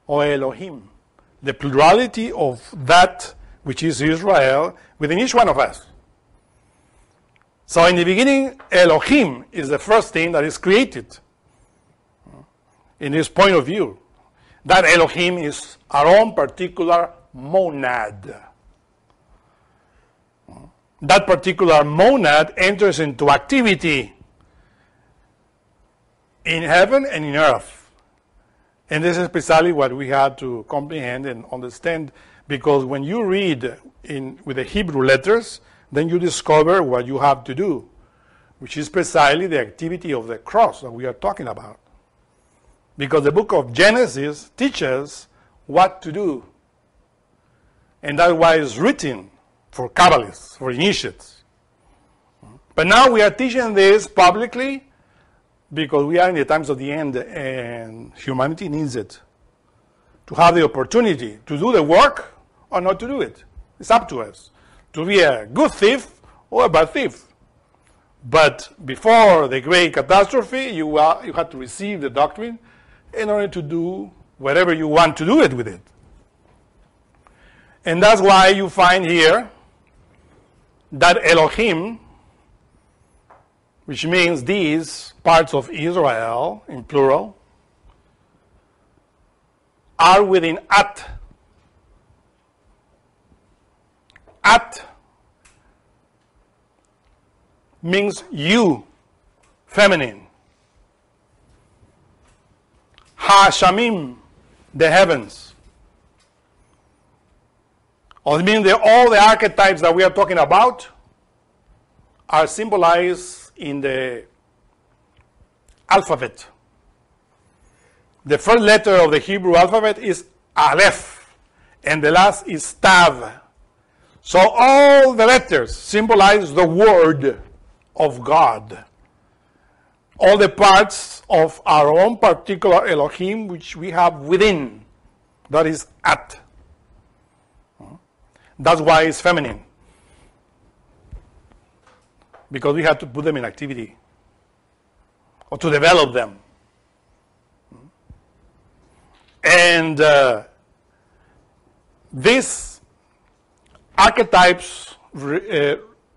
or Elohim, the plurality of that which is Israel within each one of us. So in the beginning, Elohim is the first thing that is created in this point of view. That Elohim is our own particular monad. That particular monad enters into activity in heaven and in earth. And this is precisely what we had to comprehend and understand, because when you read with the Hebrew letters, then you discover what you have to do, which is precisely the activity of the cross that we are talking about. Because the book of Genesis teaches what to do. And that's why it's written for Kabbalists, for initiates. But now we are teaching this publicly because we are in the times of the end and humanity needs it. To have the opportunity to do the work or not to do it. It's up to us. To be a good thief or a bad thief. But before the great catastrophe, you had to receive the doctrine in order to do whatever you want to do it with it. And that's why you find here that Elohim, which means these parts of Israel, in plural, are within At. At means you, feminine. Ha-Shamim, the heavens. Or it means that all the archetypes that we are talking about are symbolized in the alphabet. The first letter of the Hebrew alphabet is Aleph, and the last is Tav. So all the letters symbolize the word of God. All the parts of our own particular Elohim which we have within, that is At. That's why it's feminine. Because we have to put them in activity or to develop them. And these archetypes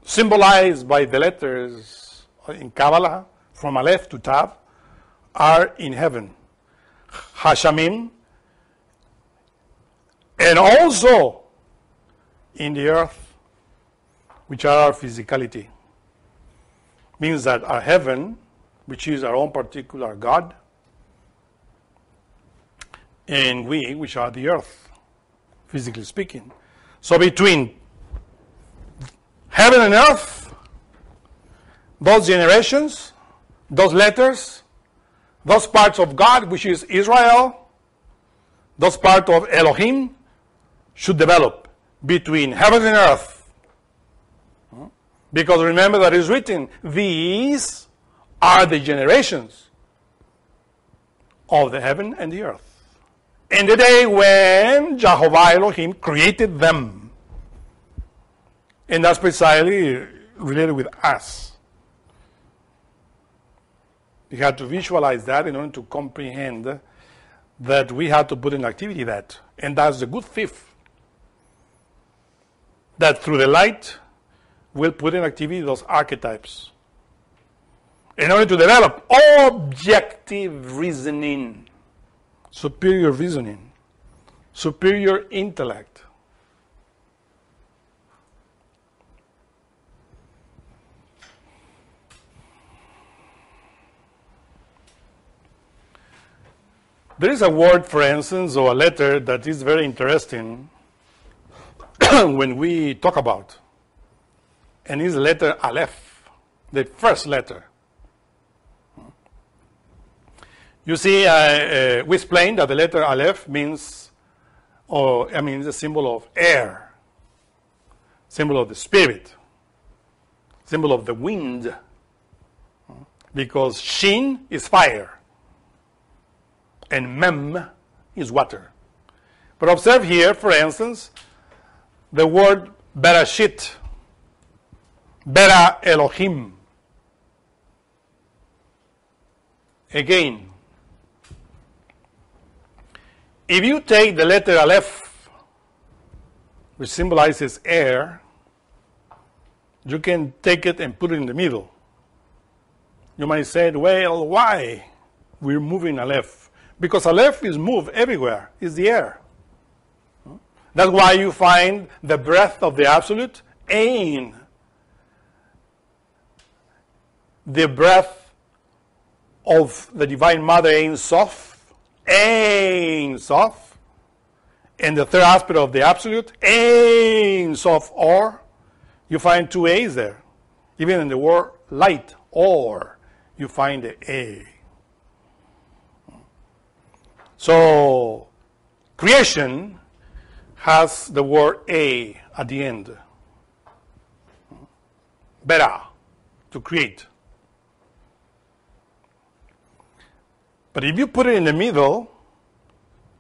symbolized by the letters in Kabbalah, from Aleph to Tav, are in heaven. Hashamim, and also in the earth, which are our physicality. Means that our heaven, which is our own particular God, and we, which are the earth, physically speaking. So between heaven and earth, those generations, those letters, those parts of God, which is Israel, those parts of Elohim, should develop between heaven and earth. Because remember that it's written, these are the generations of the heaven and the earth. In the day when Jehovah Elohim created them. And that's precisely related with us. You have to visualize that in order to comprehend that we have to put in activity that. And that's the good thief. That through the light will put in activity those archetypes. In order to develop objective reasoning, superior reasoning, superior intellect. There is a word, for instance, or a letter that is very interesting when we talk about, and it's the letter Aleph, the first letter. You see, we explained that the letter Aleph means, it's a symbol of air, symbol of the spirit, symbol of the wind, because Shin is fire, and Mem is water. But observe here, for instance, the word Bereshit Bera Elohim. Again, if you take the letter Aleph, which symbolizes air, you can take it and put it in the middle. You might say, well, why we're moving Aleph? Because Aleph is moved everywhere. It's the air. That's why you find the breath of the Absolute, Ein. The breath of the Divine Mother, Ein Sof, Ein Sof. And the third aspect of the Absolute, Ein Sof Or. You find two A's there. Even in the word light, or, you find the A. So, creation has the word A at the end. Bera, to create. But if you put it in the middle,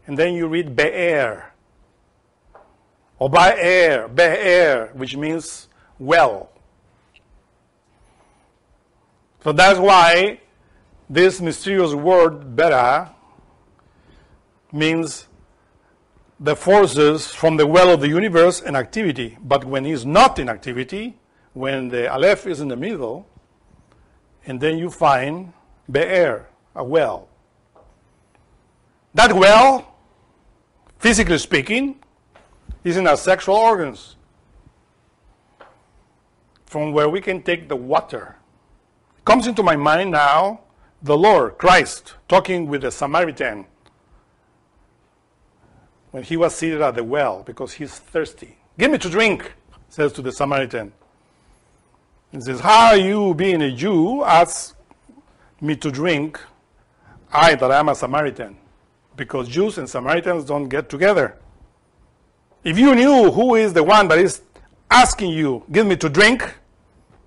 and then you read Be'er, or Ba'er, Be'er, which means well. So that's why this mysterious word, Bera, means the forces from the well of the universe in activity. But when it's not in activity, when the Aleph is in the middle, and then you find Be'er, a well. That well, physically speaking, is in our sexual organs, from where we can take the water. It comes into my mind now, the Lord, Christ, talking with the Samaritan when he was seated at the well because he's thirsty. Give me to drink, says to the Samaritan. He says, how are you, being a Jew, ask me to drink, I that am a Samaritan? Because Jews and Samaritans don't get together. If you knew who is the one that is asking you, give me to drink,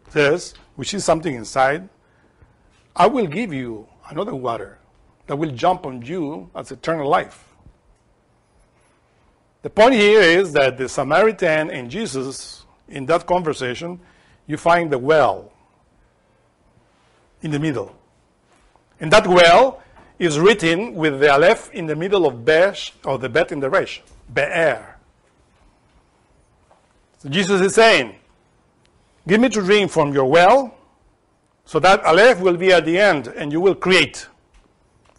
says, which is something inside, I will give you another water that will jump on you as eternal life. The point here is that the Samaritan and Jesus, in that conversation, you find the well in the middle. And that well is written with the Aleph in the middle of Besh, or the Bet in the Resh, Be'er. So Jesus is saying, give me to drink from your well, so that Aleph will be at the end, and you will create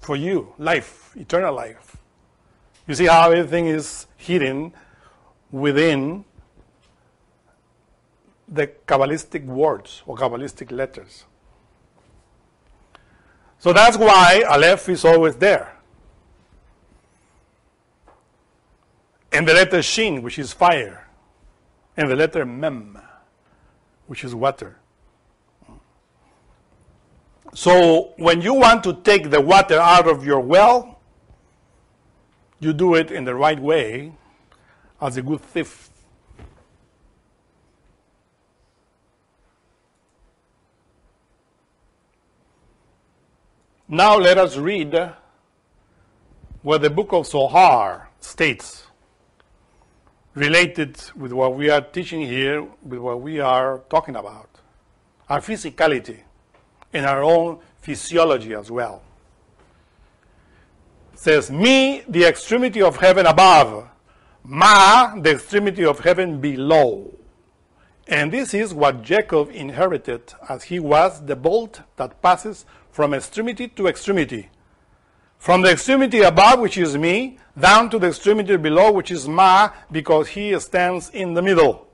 for you life, eternal life. You see how everything is hidden within the Kabbalistic words or Kabbalistic letters. So that's why Aleph is always there. And the letter Shin, which is fire. And the letter Mem, which is water. So when you want to take the water out of your well, you do it in the right way as a good thief. Now let us read what the book of Zohar states, related with what we are teaching here, with what we are talking about, our physicality and our own physiology as well. It says, me, the extremity of heaven above, ma, the extremity of heaven below. And this is what Jacob inherited, as he was the bolt that passes from extremity to extremity. From the extremity above, which is me, down to the extremity below, which is ma, because he stands in the middle.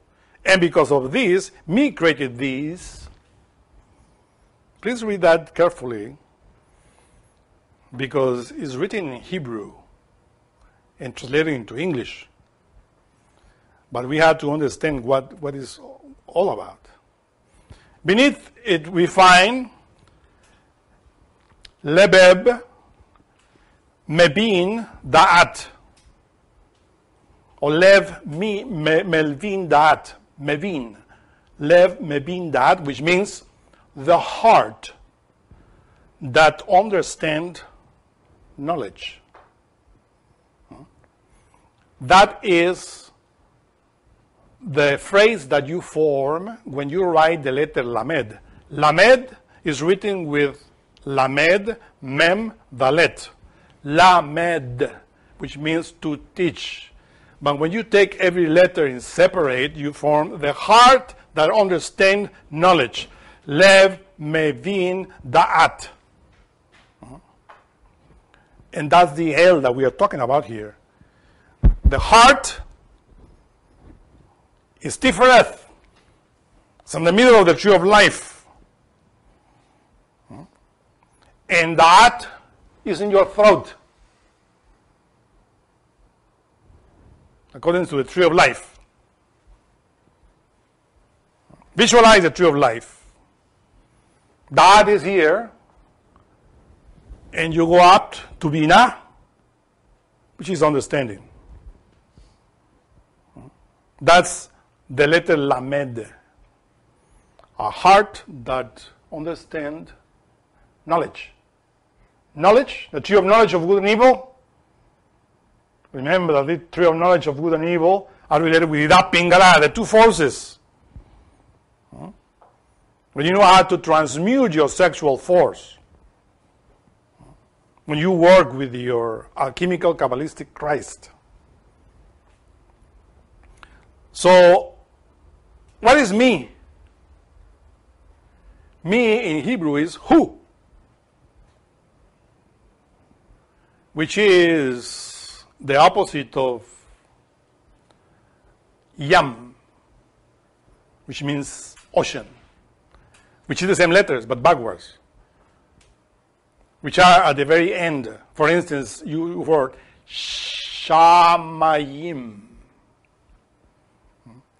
And because of this, me created these. Please read that carefully, because it's written in Hebrew and translated into English. But we have to understand what it's all about. Beneath it, we find Lebeb, Mebin, Da'at. Or Lev, Melvin, Da'at. Mevin. Lev, Mebin, Da'at, which means the heart that understands knowledge. That is the phrase that you form when you write the letter lamed. Lamed is written with lamed, mem, dalet. Lamed, which means to teach. But when you take every letter in separate, you form the heart that understands knowledge. Lev, mevin, da'at. And that's the L that we are talking about here. The heart is Tifereth. It's in the middle of the tree of life. And that is in your throat. According to the tree of life. Visualize the tree of life. That is here. And you go up to Bina, which is understanding. That's the letter Lamed. A heart that understands knowledge. Knowledge, the tree of knowledge of good and evil. Remember that the tree of knowledge of good and evil are related with Ida Pingala, the two forces. When you know how to transmute your sexual force, when you work with your alchemical Kabalistic Christ. So, what is me? Me in Hebrew is who, which is the opposite of yam, which means ocean, which is the same letters but backwards, which are at the very end. For instance, you word shamayim,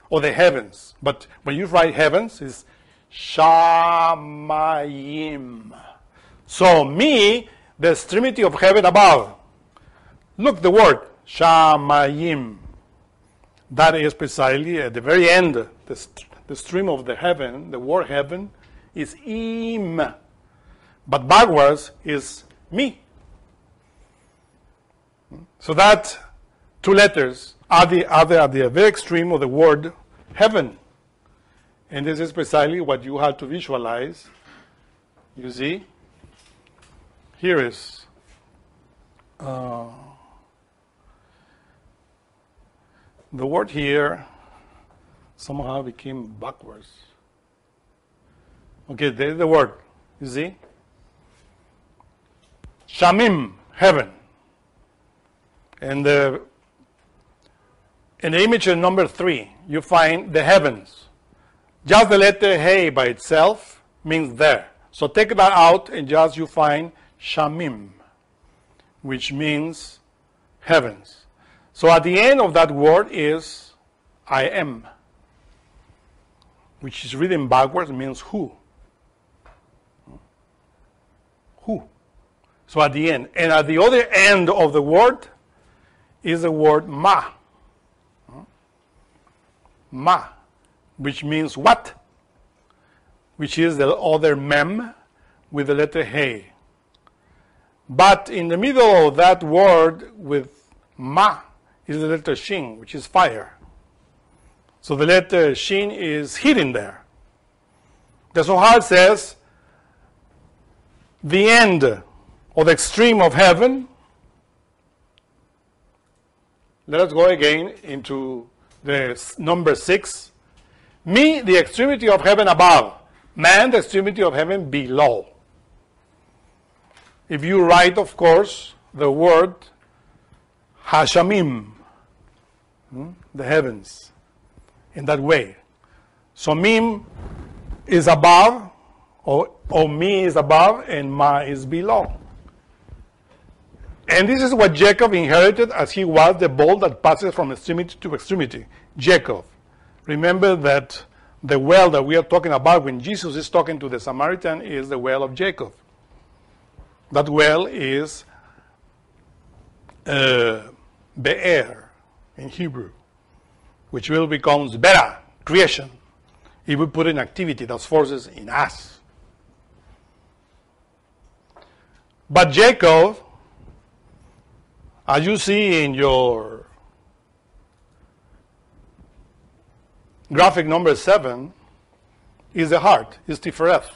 or the heavens. But when you write heavens, it's shamayim. So me, the extremity of heaven above. Look, the word shamayim. That is precisely at the very end. The stream of the heaven, the word heaven, is im. But backwards is me. So that two letters are at the very extreme of the word heaven. And this is precisely what you have to visualize. You see? Here is the word here somehow became backwards. Okay, there's the word. You see? Shamim, heaven. And in the image of number 3, you find the heavens. Just the letter Hey by itself means there. So take that out and just you find Shamim, which means heavens. So at the end of that word is I am, which is written backwards, means who. Who. So at the end. And at the other end of the word is the word ma. Ma, which means what? Which is the other mem with the letter Hey. But in the middle of that word with ma is the letter Shin, which is fire. So the letter Shin is hidden there. The Zohar says the end or the extreme of heaven. Let us go again into the number 6. Me, the extremity of heaven above. Man, the extremity of heaven below. If you write, of course, the word Hashamim, the heavens, in that way. So Mim is above, or Me is above, and Ma is below. And this is what Jacob inherited as he was the ball that passes from extremity to extremity. Jacob. Remember that the well that we are talking about when Jesus is talking to the Samaritan is the well of Jacob. That well is Be'er in Hebrew, which will become Bera, creation. If we put in activity, those forces in us. But Jacob, as you see in your graphic number 7 is the heart, is Tifereth.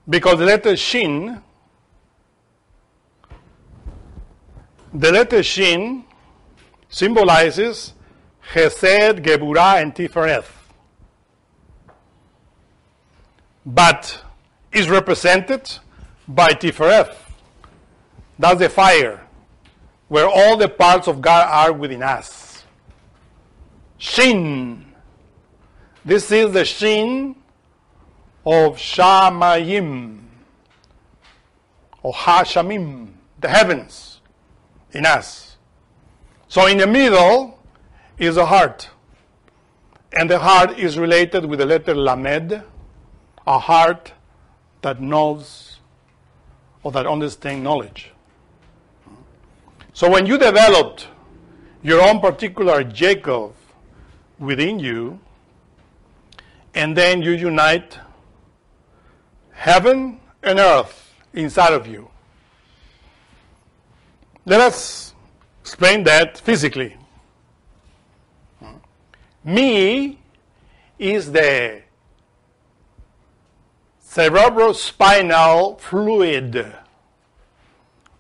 Because the letter Shin symbolizes Chesed, Geburah, and Tifereth. But is represented by Tifereth. That's the fire, where all the parts of God are within us. Shin. This is the Shin of Shamayim, or Hashamim, the heavens in us. So in the middle is the heart. And the heart is related with the letter Lamed, a heart that knows or that understands knowledge. So when you developed your own particular Jacob within you, and then you unite heaven and earth inside of you. Let us explain that physically. Me is the cerebrospinal fluid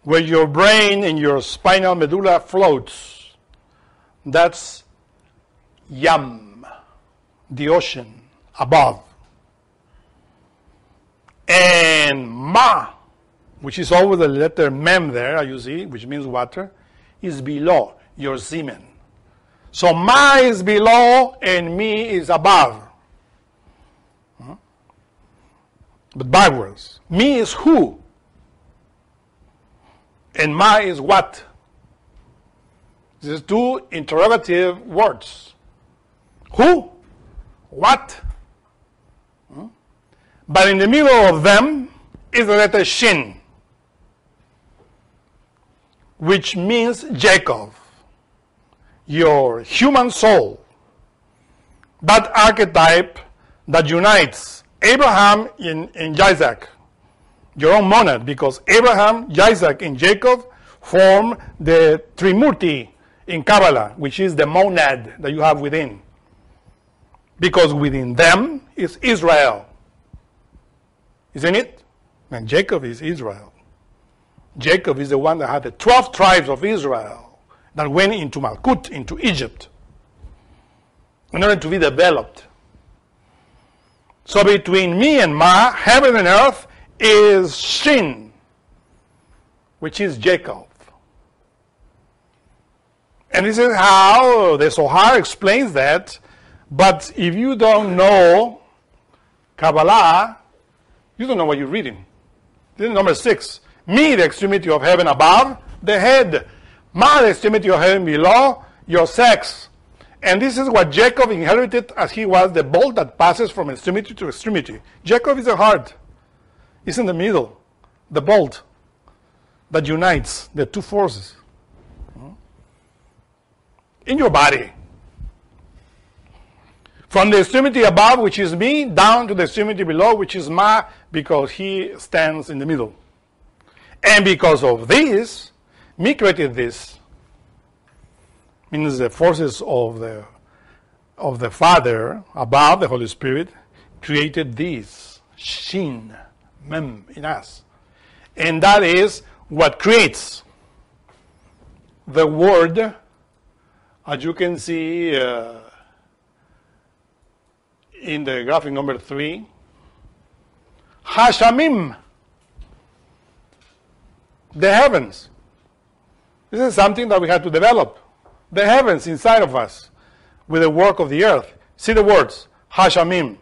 where your brain and your spinal medulla floats. That's Yam, the ocean above. And Ma, which is over the letter Mem there, you see, which means water, is below, your semen. So Ma is below and Me is above. But backwards. Me is who? And Ma is what? These two interrogative words. Who? What? But in the middle of them is the letter Shin, which means Jacob, your human soul. That archetype that unites Abraham and Isaac, your own monad, because Abraham, Isaac, and Jacob form the Trimurti in Kabbalah, which is the monad that you have within. Because within them is Israel. Isn't it? And Jacob is Israel. Jacob is the one that had the 12 tribes of Israel that went into Malkut, into Egypt, in order to be developed. So between me and Ma, heaven and earth, is Shin, which is Jacob. And this is how the Zohar explains that. But if you don't know Kabbalah, you don't know what you're reading. This is number 6. Me, the extremity of heaven above, the head. Ma, the extremity of heaven below, your sex. And this is what Jacob inherited as he was the bolt that passes from extremity to extremity. Jacob is the heart. It's in the middle, the bolt that unites the two forces. In your body. From the extremity above, which is me, down to the extremity below, which is Ma, because he stands in the middle. And because of this, me created this. Means the forces of the Father above, the Holy Spirit, created this Shin, Mem, in us. And that is what creates the word, as you can see in the graphic number 3, Hashamim, the heavens. This is something that we have to develop. The heavens inside of us with the work of the earth. See the words, Hashamim.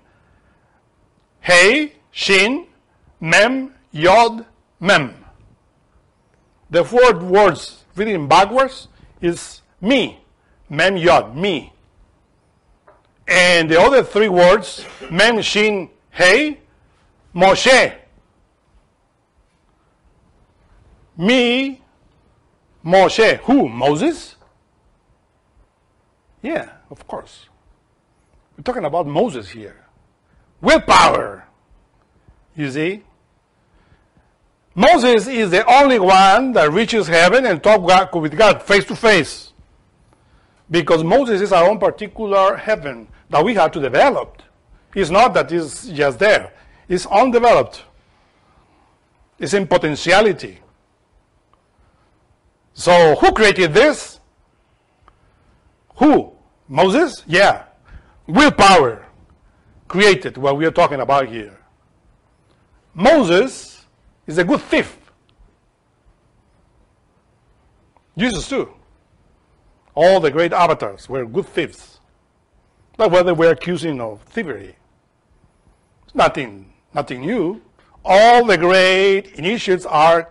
Hey, Shin, Mem, Yod, Mem. The 4 words reading backwards is me, Mem, Yod, me. And the other 3 words, Mem, Shin, Hey, Moshe. Me, Moshe. Who? Moses? Yeah, of course. We're talking about Moses here. Willpower. You see? Moses is the only one that reaches heaven and talks with God face to face. Because Moses is our own particular heaven that we have to develop. It's not that it's just there. It's undeveloped. It's in potentiality. So who created this? Who? Moses? Yeah. Willpower created what we are talking about here. Moses is a good thief. Jesus too. All the great avatars were good thieves. That's why they were accusing of thievery. It's nothing new. All the great initiates are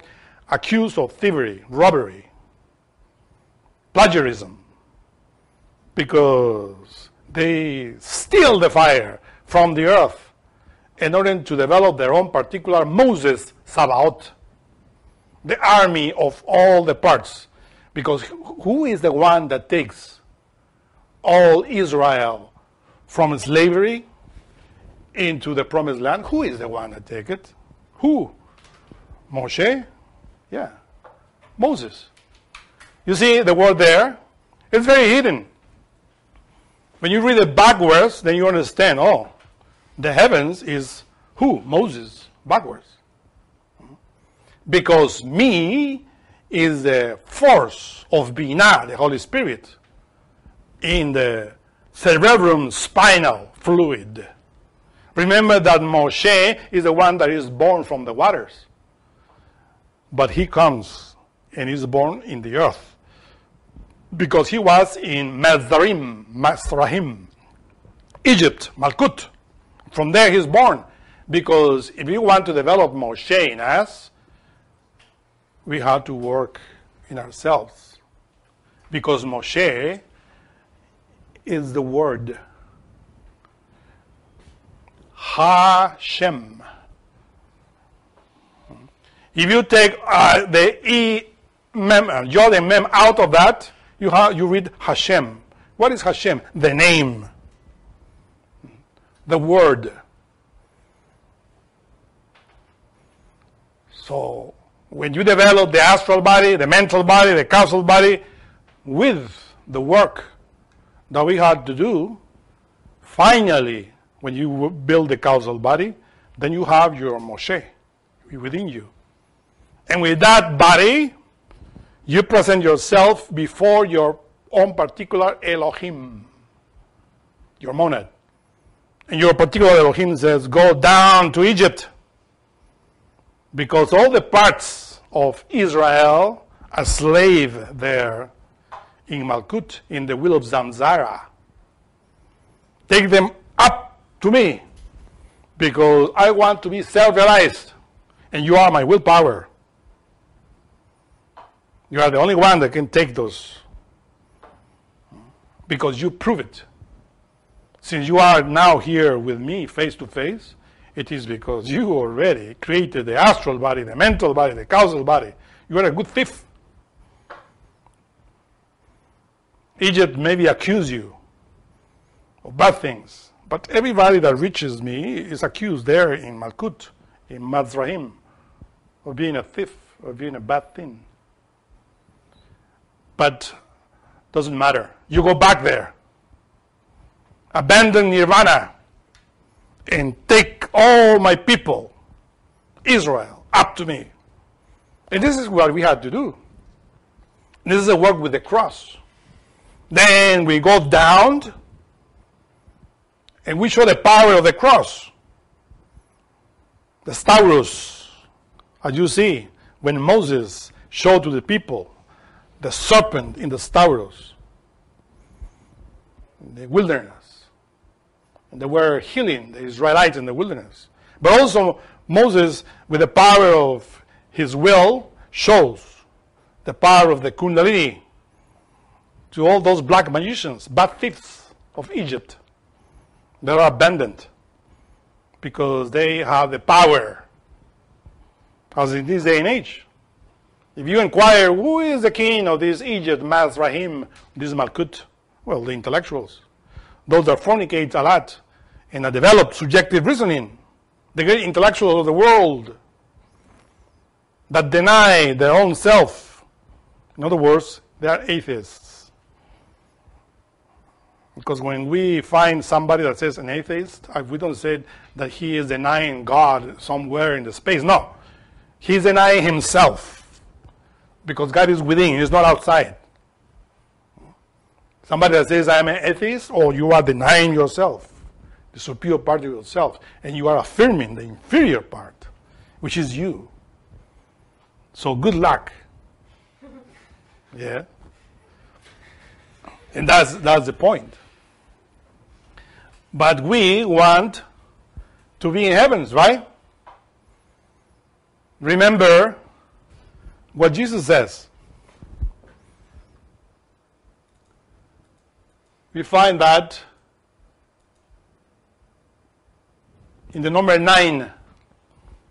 accused of thievery, robbery, plagiarism, because they steal the fire from the earth in order to develop their own particular Moses Sabaoth, the army of all the parts. Because who is the one that takes all Israel from slavery into the promised land? Who is the one that takes it? Who? Moshe? Yeah, Moses. You see the word there? It's very hidden. When you read it backwards, then you understand, oh, the heavens is who? Moses, backwards. Because me is the force of Binah, the Holy Spirit, in the cerebrum spinal fluid. Remember that Moshe is the one that is born from the waters. But he comes and is born in the earth. Because he was in Mizraim, Egypt, Malkut. From there he's born. Because if you want to develop Moshe in us, we have to work in ourselves. Because Moshe is the word. Hashem. If you take the Yod and Mem out of that, you read Hashem. What is Hashem? The name. The word. So, when you develop the astral body, the mental body, the causal body, with the work that we had to do, finally, when you build the causal body, then you have your Moshe within you. And with that body, you present yourself before your own particular Elohim, your monad. And your particular Elohim says, go down to Egypt. Because all the parts of Israel are slave there in Malkut, in the wheel of Zamzara. Take them up to me, because I want to be self-realized, and you are my willpower. You are the only one that can take those, because you prove it. Since you are now here with me face to face, it is because you already created the astral body, the mental body, the causal body. You are a good thief. Egypt maybe accuse you of bad things, but everybody that reaches me is accused there in Malkut, in Mizraim, of being a thief, of being a bad thing. But doesn't matter. You go back there. Abandon Nirvana and take all my people, Israel, up to me. And this is what we had to do. This is the work with the cross. Then we go down and we show the power of the cross. The Stauros, as you see, when Moses showed to the people the serpent in the Stauros, in the wilderness. And they were healing the Israelites in the wilderness. But also Moses, with the power of his will, shows the power of the Kundalini to all those black magicians, bad thieves of Egypt. They are abandoned because they have the power. As in this day and age, if you inquire who is the king of this Egypt, Mizraim, this Malkut, well, the intellectuals, those that fornicate a lot and develop subjective reasoning, the great intellectuals of the world that deny their own self. In other words, they are atheists. Because when we find somebody that says an atheist, we don't say that he is denying God somewhere in the space. No. He's denying himself. Because God is within, he's not outside. Somebody that says, I am an atheist, or you are denying yourself, the superior part of yourself, and you are affirming the inferior part, which is you. So good luck. Yeah. And that's the point. But we want to be in heavens, right? Remember what Jesus says. We find that in the number 9,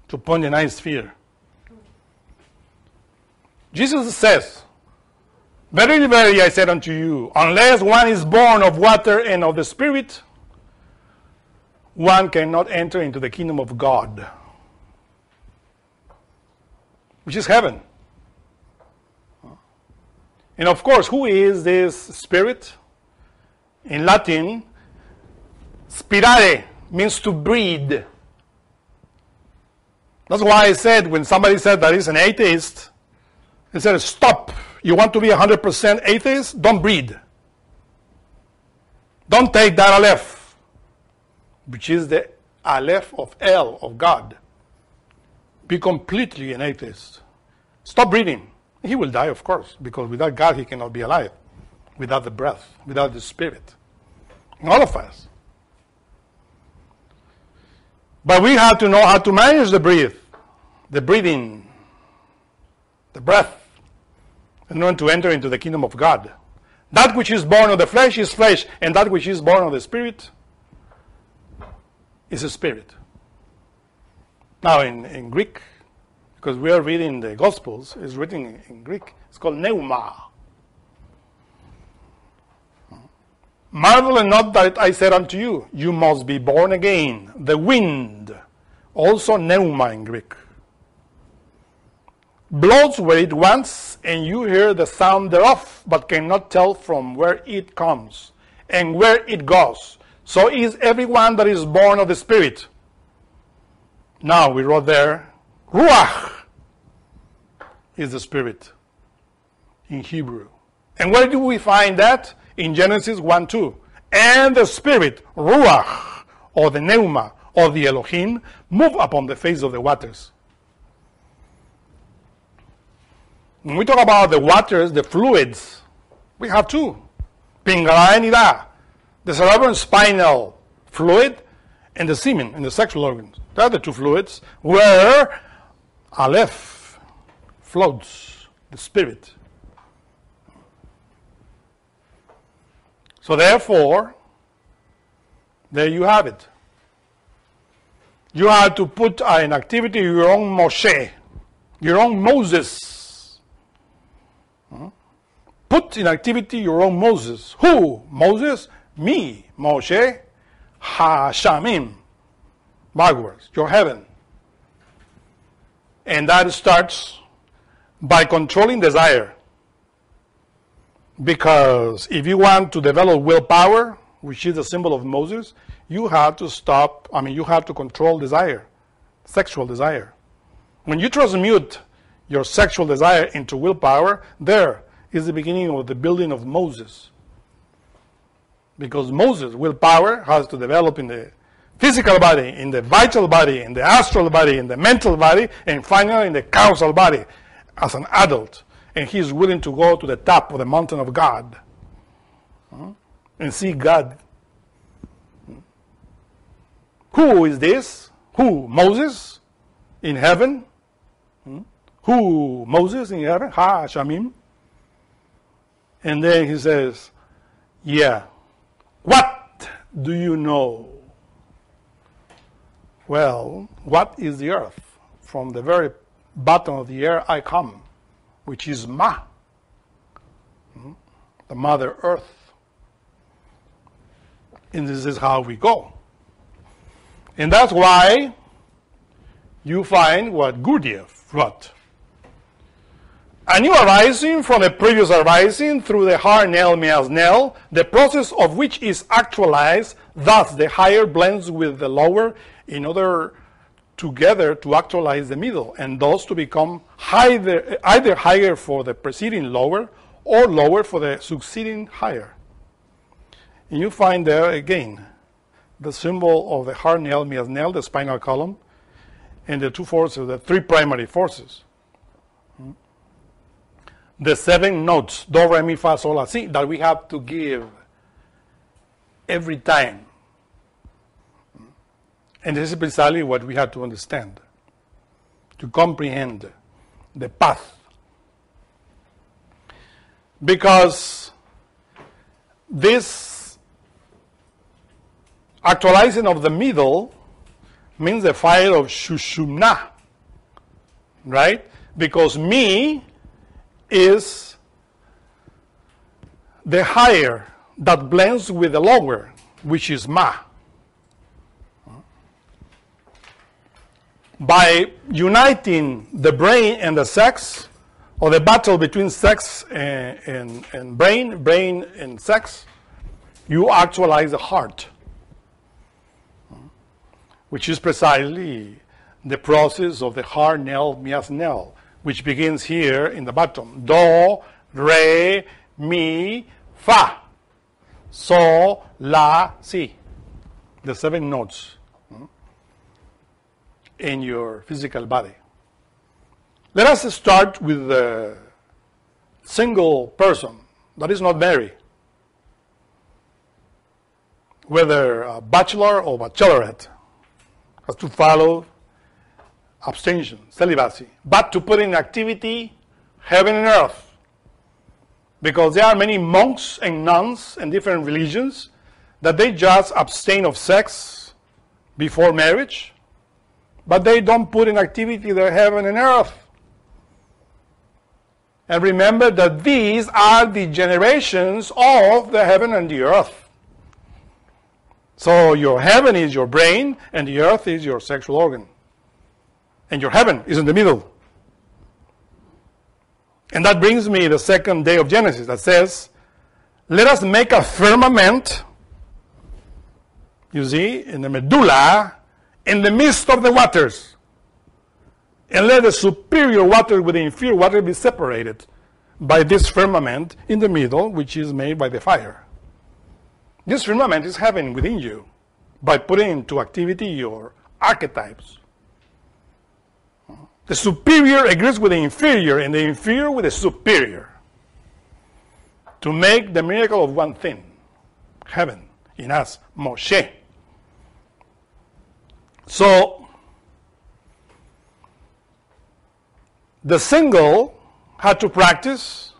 to point the 9th sphere. Jesus says, Verily, verily, I said unto you, unless one is born of water and of the Spirit, one cannot enter into the kingdom of God, which is heaven. And of course, who is this Spirit? In Latin, spirare means to breathe. That's why I said, when somebody said that he's an atheist, he said, stop. You want to be 100% atheist? Don't breathe. Don't take that aleph, which is the aleph of El, of God. Be completely an atheist. Stop breathing. He will die, of course, because without God he cannot be alive. Without the breath, without the Spirit. All of us. But we have to know how to manage the breathing, the breath, in order to enter into the kingdom of God. That which is born of the flesh is flesh, and that which is born of the Spirit is a spirit. Now in Greek, because we are reading the Gospels, it's written in Greek, it's called pneuma. Marvel not that I said unto you, you must be born again. The wind, also pneuma in Greek, blows where it wants, and you hear the sound thereof, but cannot tell from where it comes and where it goes. So is everyone that is born of the Spirit. Now we wrote there, ruach is the Spirit in Hebrew. And where do we find that? In Genesis 1:2. And the Spirit, ruach, or the pneuma, or the Elohim, move upon the face of the waters. When we talk about the waters, the fluids, we have two. Pingala and ida, the cerebrospinal fluid, and the semen, and the sexual organs. They are the two fluids where aleph floats, the Spirit. So therefore, there you have it. You have to put in activity your own Moshe, your own Moses. Put in activity your own Moses. Who? Moses? Me, Moshe, Hashamim. Backwards, your heaven. And that starts by controlling desire. Because if you want to develop willpower, which is the symbol of Moses, you have to you have to control desire, sexual desire. When you transmute your sexual desire into willpower, there is the beginning of the building of Moses. Because Moses, willpower, has to develop in the physical body, in the vital body, in the astral body, in the mental body, and finally in the causal body as an adult. And he is willing to go to the top of the mountain of God and see God. Who is this? Who? Moses in heaven? Who? Moses in heaven? Ha, Shamim. And then he says, yeah, what do you know? Well, what is the earth? From the very bottom of the air I come, which is Ma, the Mother Earth. And this is how we go. And that's why you find what Gurdjieff wrote. A new arising from a previous arising through the hard nail means nail, the process of which is actualized, thus the higher blends with the lower in order together to actualize the middle, and thus to become either higher for the preceding lower or lower for the succeeding higher. And you find there again the symbol of the hard nail means nail, the spinal column, and the two forces, the three primary forces. The 7 notes, do, re, mi, fa, sol, la, si, that we have to give every time. And this is precisely what we have to understand, to comprehend the path. Because this actualizing of the middle means the fire of Shushumna, right? Because me is the higher that blends with the lower, which is Ma. By uniting the brain and the sex, or the battle between sex and brain and sex, you actualize the heart, which is precisely the process of the hard nail, mias nail, which begins here in the bottom. Do, re, mi, fa, sol, la, si. The 7 notes in your physical body. Let us start with the single person that is not married, whether a bachelor or bachelorette, has to follow abstention, celibacy, but to put in activity heaven and earth. Because there are many monks and nuns in different religions that they just abstain of sex before marriage, but they don't put in activity their heaven and earth. And remember that these are the generations of the heaven and the earth. So your heaven is your brain, and the earth is your sexual organ. And your heaven is in the middle. And that brings me to the second day of Genesis that says, let us make a firmament, you see, in the medulla, in the midst of the waters. And let the superior water with the inferior water be separated by this firmament in the middle, which is made by the fire. This firmament is heaven within you by putting into activity your archetypes. The superior agrees with the inferior, and the inferior with the superior, to make the miracle of one thing, heaven, in us, Moshe. So, the single had to practice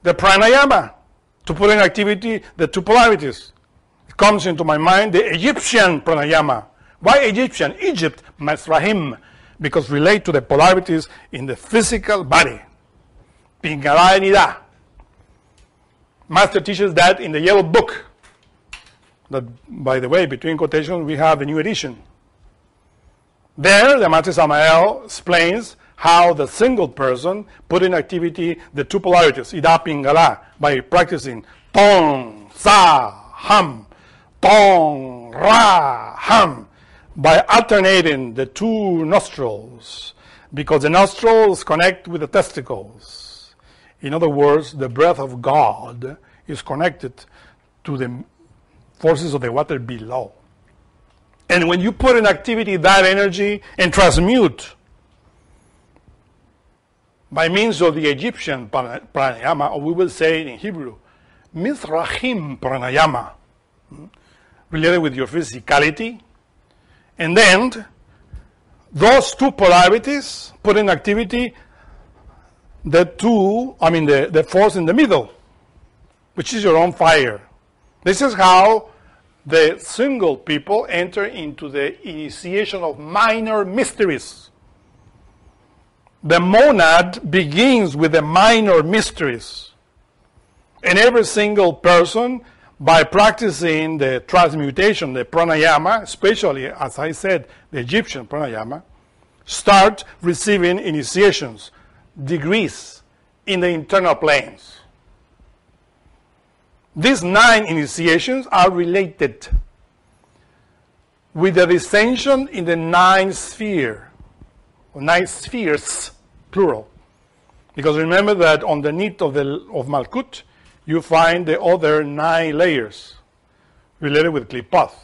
the pranayama, to put in activity the two polarities. It comes into my mind the Egyptian pranayama. Why Egyptian? Egypt, Masrahim, because relate to the polarities in the physical body. Pingala and Ida. Master teaches that in the yellow book. That, by the way, between quotations, we have the new edition. There, the Master Samael explains how the single person put in activity the two polarities, Ida Pingala, by practicing Tong, Sa, Ham, Tong, Ra, Ham, by alternating the two nostrils, because the nostrils connect with the testicles. In other words, the breath of God is connected to the forces of the water below. And when you put in activity that energy and transmute by means of the Egyptian pranayama, or we will say in Hebrew, Mizrahim pranayama, related with your physicality, and then those two polarities put in activity the force in the middle, which is your own fire. This is how the single people enter into the initiation of minor mysteries. The monad begins with the minor mysteries. And every single person, by practicing the transmutation, the pranayama, especially, as I said, the Egyptian pranayama, start receiving initiations degrees in the internal planes. These 9 initiations are related with the dissension in the 9th sphere, or 9 spheres, plural. Because remember that underneath of Malkut, you find the other 9 layers related with Klipoth.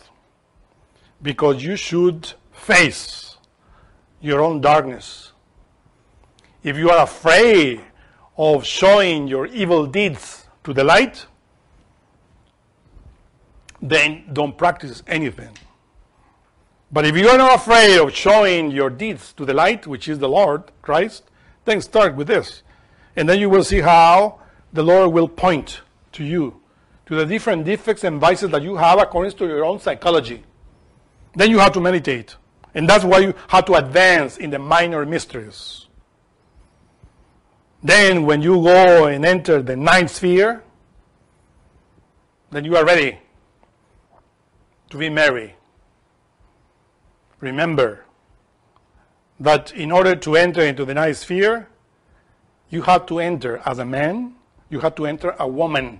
Because you should face your own darkness. If you are afraid of showing your evil deeds to the light, then don't practice anything. But if you are not afraid of showing your deeds to the light, which is the Lord, Christ, then start with this. And then you will see how the Lord will point to you, to the different defects and vices that you have according to your own psychology. Then you have to meditate. And that's why you have to advance in the minor mysteries. Then when you go and enter the 9th sphere, then you are ready to be merry. Remember that in order to enter into the 9th sphere, you have to enter as a man, you have to enter a woman,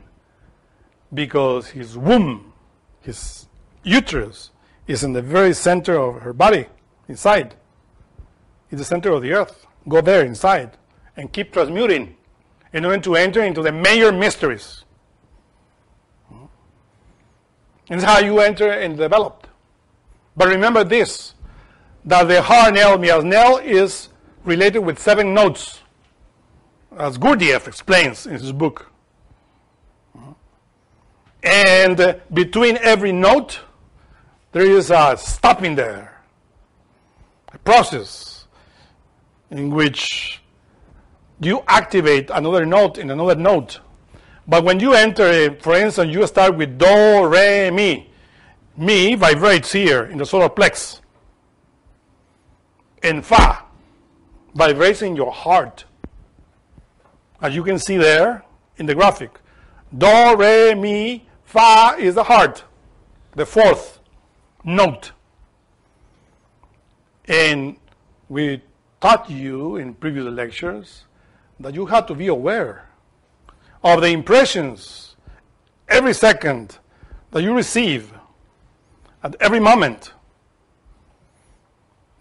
because his womb, his uterus, is in the very center of her body, inside. It's the center of the earth. Go there inside and keep transmuting in order to enter into the major mysteries. And that's how you enter and develop. But remember this, that the hard nail, mias nail, is related with 7 notes, as Gurdjieff explains in his book. And between every note, there is a stopping there, a process in which you activate another note in another note. But when you enter, for instance, you start with do, re, mi. Mi vibrates here in the solar plex. And fa vibrates in your heart. As you can see there in the graphic. Do, re, mi, fa is the heart, the 4th note. And we taught you in previous lectures that you have to be aware of the impressions every second that you receive at every moment.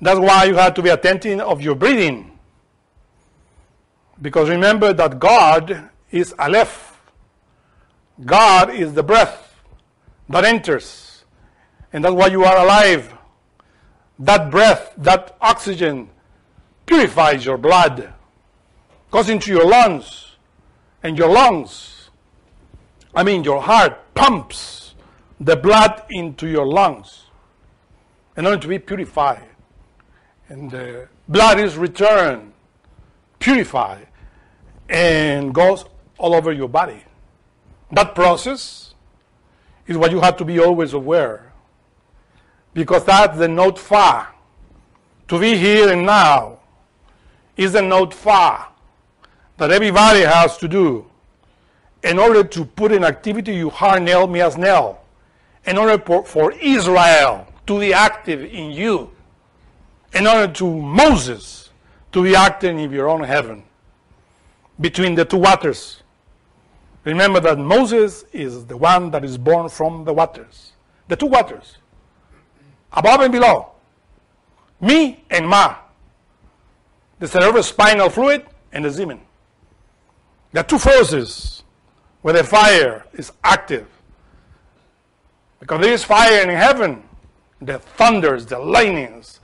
That's why you have to be attentive of your breathing. Because remember that God is Aleph. God is the breath that enters. And that's why you are alive. That breath, that oxygen purifies your blood, goes into your lungs. And your lungs, your heart pumps the blood into your lungs in order to be purified. And the blood is returned, purified, and goes all over your body. That process is what you have to be always aware. Because that's the note fa. To be here and now is the note fa that everybody has to do in order to put in activity your hard nail, mias nail, in order for Israel to be active in you, in order to Moses to be active in your own heaven, between the 2 waters. Remember that Moses is the one that is born from the waters, the 2 waters, above and below, mi and ma, the cerebrospinal fluid and the semen. There are 2 forces where the fire is active. Because there is fire in heaven, the thunders, the lightnings,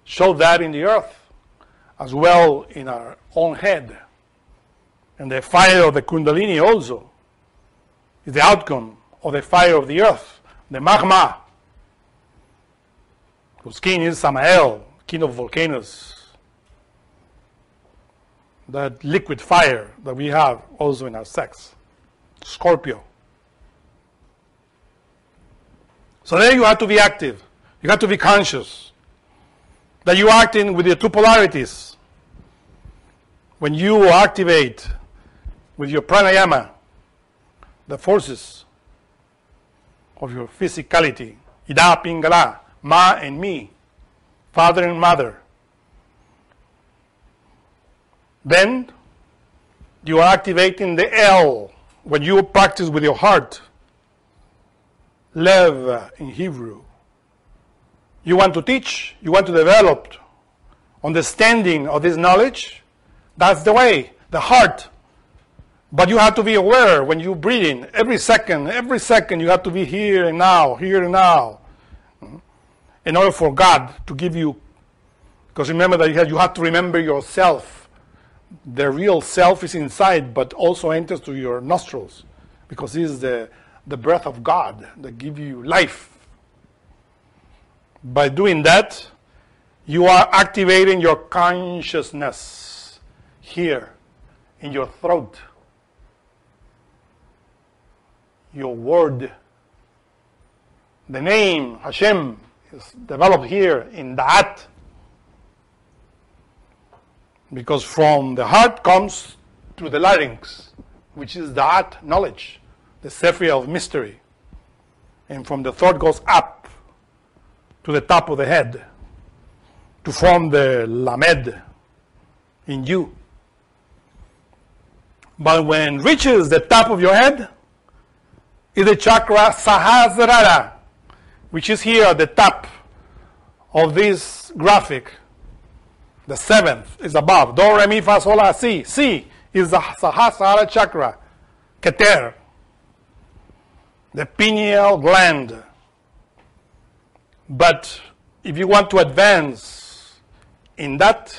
show that in the earth, as well in our own head. And the fire of the Kundalini also is the outcome of the fire of the earth, the magma, whose king is Samael, king of volcanoes. That liquid fire that we have also in our sex, Scorpio. So there you have to be active. You have to be conscious that you are acting with the 2 polarities. When you activate with your pranayama the forces of your physicality, Ida, Pingala, Ma and Mi, father and mother, Then you are activating the L when you practice with your heart. Lev in Hebrew. You want to teach, you want to develop understanding of this knowledge. That's the way, the heart. But you have to be aware when you breathe in. Every second you have to be here and now, here and now. In order for God to give you, because remember that you have to remember yourself. The real self is inside, but also enters through your nostrils. Because this is the breath of God that gives you life. By doing that, you are activating your consciousness here in your throat. Your word. The name Hashem is developed here in that. Because from the heart comes through the larynx, which is that knowledge, the Sefer of mystery. And from the throat goes up to the top of the head to form the lamed in you. But when it reaches the top of your head, is the chakra Sahasrara, which is here at the top of this graphic. The seventh is above. Do, re, mi, fa, sol, la, si. Si is the Sahasrara chakra. Keter. The pineal gland. But if you want to advance in that,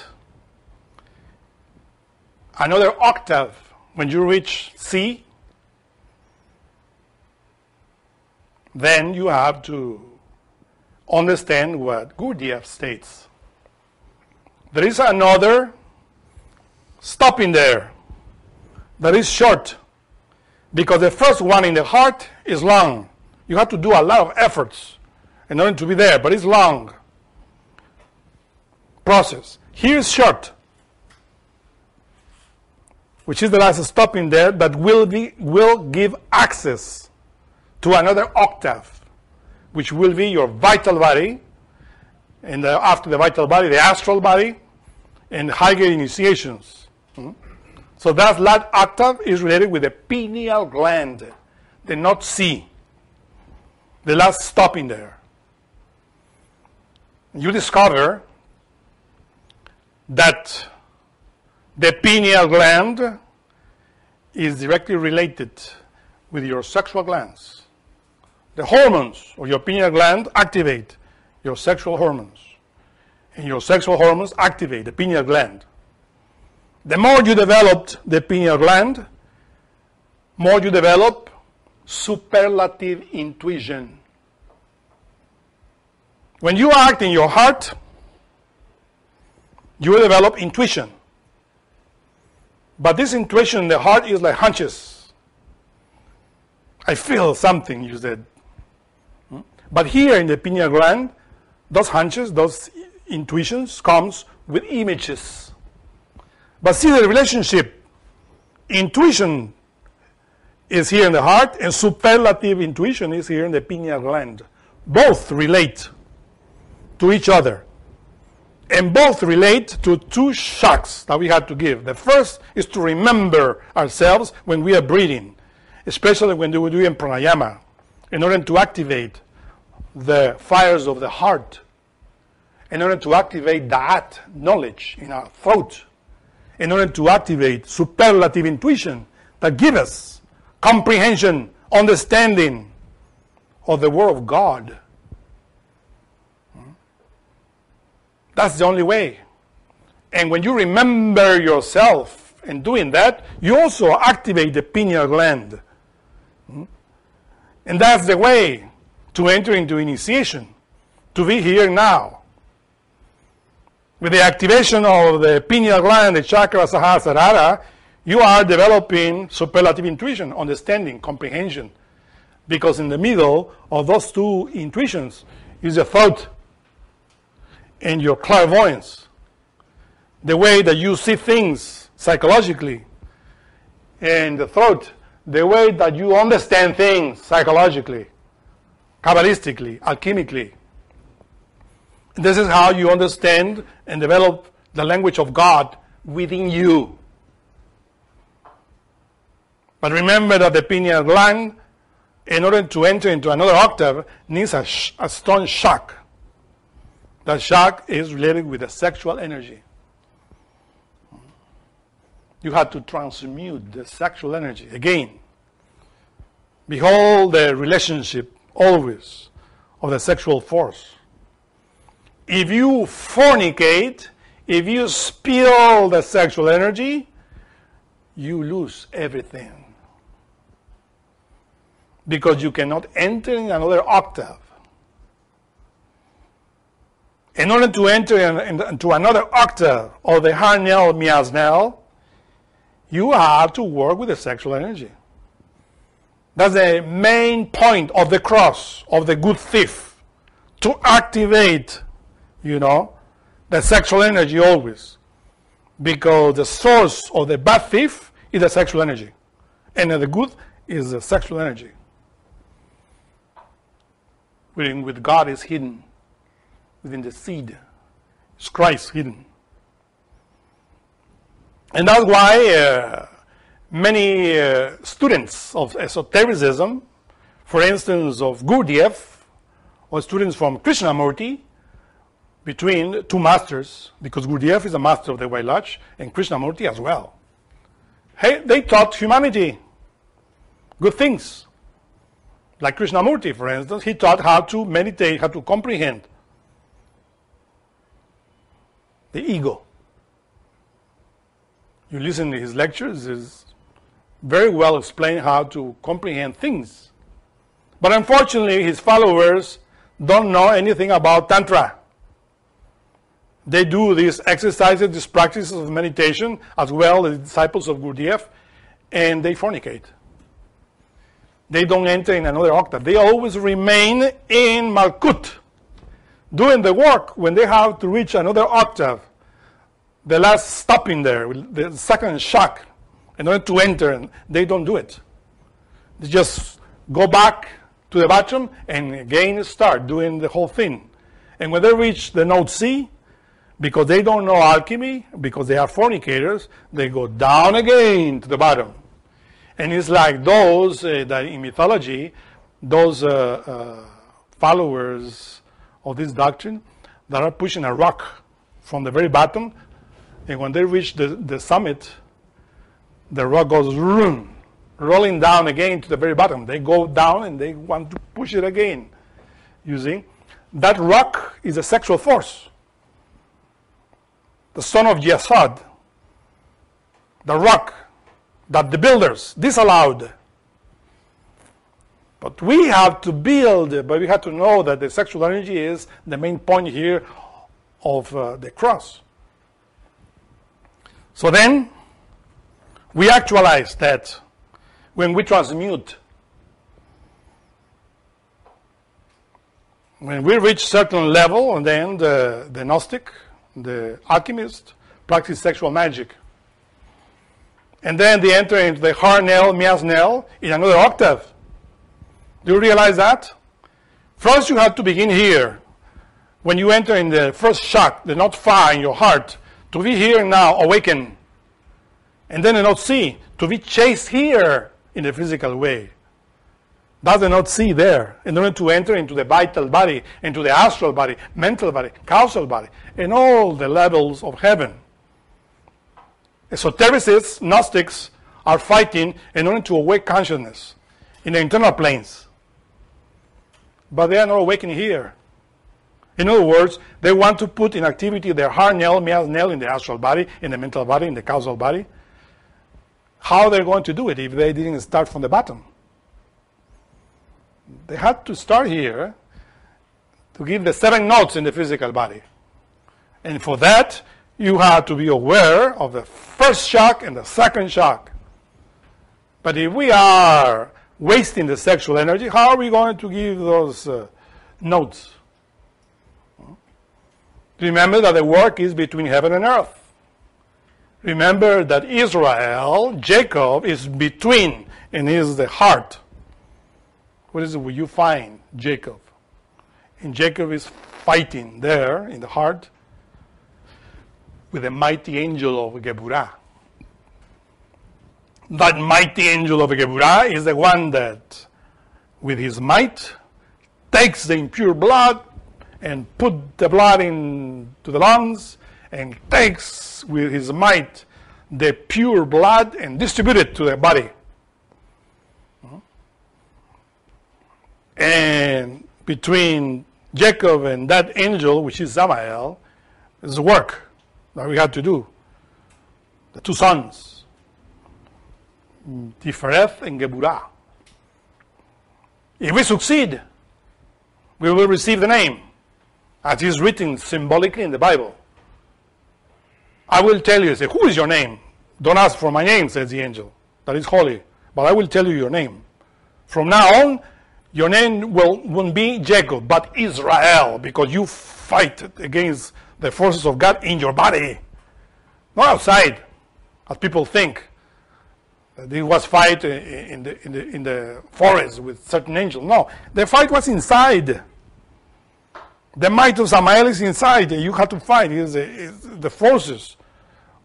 another octave, when you reach C, then you have to understand what Gurdjieff states. There is another stopping there that is short, because the first one in the heart is long. You have to do a lot of efforts in order to be there, but it's long process. Here is short, which is the last stopping there that will give access to another octave, which will be your vital body, and after the vital body, the astral body, and higher initiations. So that last octave is related with the pineal gland, the not C, the last stopping there. You discover that the pineal gland is directly related with your sexual glands. The hormones of your pineal gland activate your sexual hormones, and your sexual hormones activate the pineal gland. The more you develop the pineal gland, more you develop superlative intuition. When you act in your heart, you will develop intuition. But this intuition in the heart is like hunches. I feel something, you said. But here in the pineal gland, those hunches, those intuitions comes with images. But see the relationship. Intuition is here in the heart, and superlative intuition is here in the pineal gland. Both relate to each other. And both relate to two shocks that we have to give. The first is to remember ourselves when we are breathing, especially when we're doing pranayama, in order to activate the fires of the heart, in order to activate that knowledge in our throat, in order to activate superlative intuition that gives us comprehension, understanding of the Word of God. That's the only way. And when you remember yourself in doing that, you also activate the pineal gland. And that's the way to enter into initiation, to be here now. With the activation of the pineal gland, the chakra Sahasrara, you are developing superlative intuition, understanding, comprehension. Because in the middle of those two intuitions is the thought and your clairvoyance, the way that you see things psychologically, and the throat, the way that you understand things psychologically, Kabalistically, alchemically. This is how you understand and develop the language of God within you. But remember that the pineal gland, in order to enter into another octave, needs a strong shock. That shock is related with the sexual energy. You have to transmute the sexual energy. Again, behold the relationship always of the sexual force. If you fornicate, if you spill the sexual energy, you lose everything. Because you cannot enter in another octave. In order to enter into another octave of the harnel miasnel, you have to work with the sexual energy. That's the main point of the cross, of the good thief, to activate, the sexual energy always. Because the source of the bad thief is the sexual energy. And the good is the sexual energy. With God is hidden. Within the seed is Christ hidden. And that's why many students of esotericism, for instance of Gurdjieff, or students from Krishnamurti, between two masters, because Gurdjieff is a master of the White Lodge, and Krishnamurti as well. They taught humanity good things. Like Krishnamurti, for instance, he taught how to meditate, how to comprehend the ego. You listen to his lectures, it's very well explained how to comprehend things. But unfortunately, his followers don't know anything about Tantra. They do these exercises, these practices of meditation, as well as disciples of Gurdjieff, and they fornicate. They don't enter in another octave. They always remain in Malkut, doing the work. When they have to reach another octave, the last stop in there, the second shock, in order to enter, they don't do it. They just go back to the bottom and again start doing the whole thing. And when they reach the note C, because they don't know alchemy, because they are fornicators, they go down again to the bottom. And it's like those that in mythology, those followers of this doctrine that are pushing a rock from the very bottom, and when they reach the summit, the rock goes rolling down again to the very bottom. They go down and they want to push it again. You see? That rock is a sexual force. The son of Dosad, the rock that the builders disallowed. But we have to build, but we have to know that the sexual energy is the main point here of the cross. So then, we actualize that when we transmute. When we reach certain level, and then the Gnostic, the alchemist, practice sexual magic. And then they enter into the harnel, miasnel, in another octave. Do you realize that? First you have to begin here. When you enter in the first shock, the note Fa in your heart, to be here now, awaken. And then the note C, to be chased here in the physical way. That's the note C there, in order to enter into the vital body, into the astral body, mental body, causal body, and all the levels of heaven. Esotericists, Gnostics, are fighting in order to awake consciousness in the internal planes. But they are not awakening here. In other words, they want to put in activity their harnel, miasnel in the astral body, in the mental body, in the causal body. How are they going to do it if they didn't start from the bottom? They had to start here to give the 7 notes in the physical body. And for that, you have to be aware of the first shock and the second shock. But if we are wasting the sexual energy, how are we going to give those notes? Remember that the work is between heaven and earth. Remember that Israel, Jacob, is between and is the heart. What is it where you find Jacob? And Jacob is fighting there in the heart. with the mighty angel of Geburah. That mighty angel of Geburah is the one that, with his might, takes the impure blood and put the blood into the lungs, and takes with his might the pure blood and distribute it to the body. And between Jacob and that angel, which is Samael, is the work that we had to do. The two sons, Tifereth and Geburah. If we succeed, we will receive the name, as is written symbolically in the Bible. I will tell you, say, who is your name? Don't ask for my name, says the angel. That is holy. But I will tell you your name. From now on, your name won't be Jacob, but Israel, because you fight against the forces of God in your body. Not outside, as people think. There was fight in the forest with certain angels. No, the fight was inside. The might of Samael is inside. You have to fight. It is the forces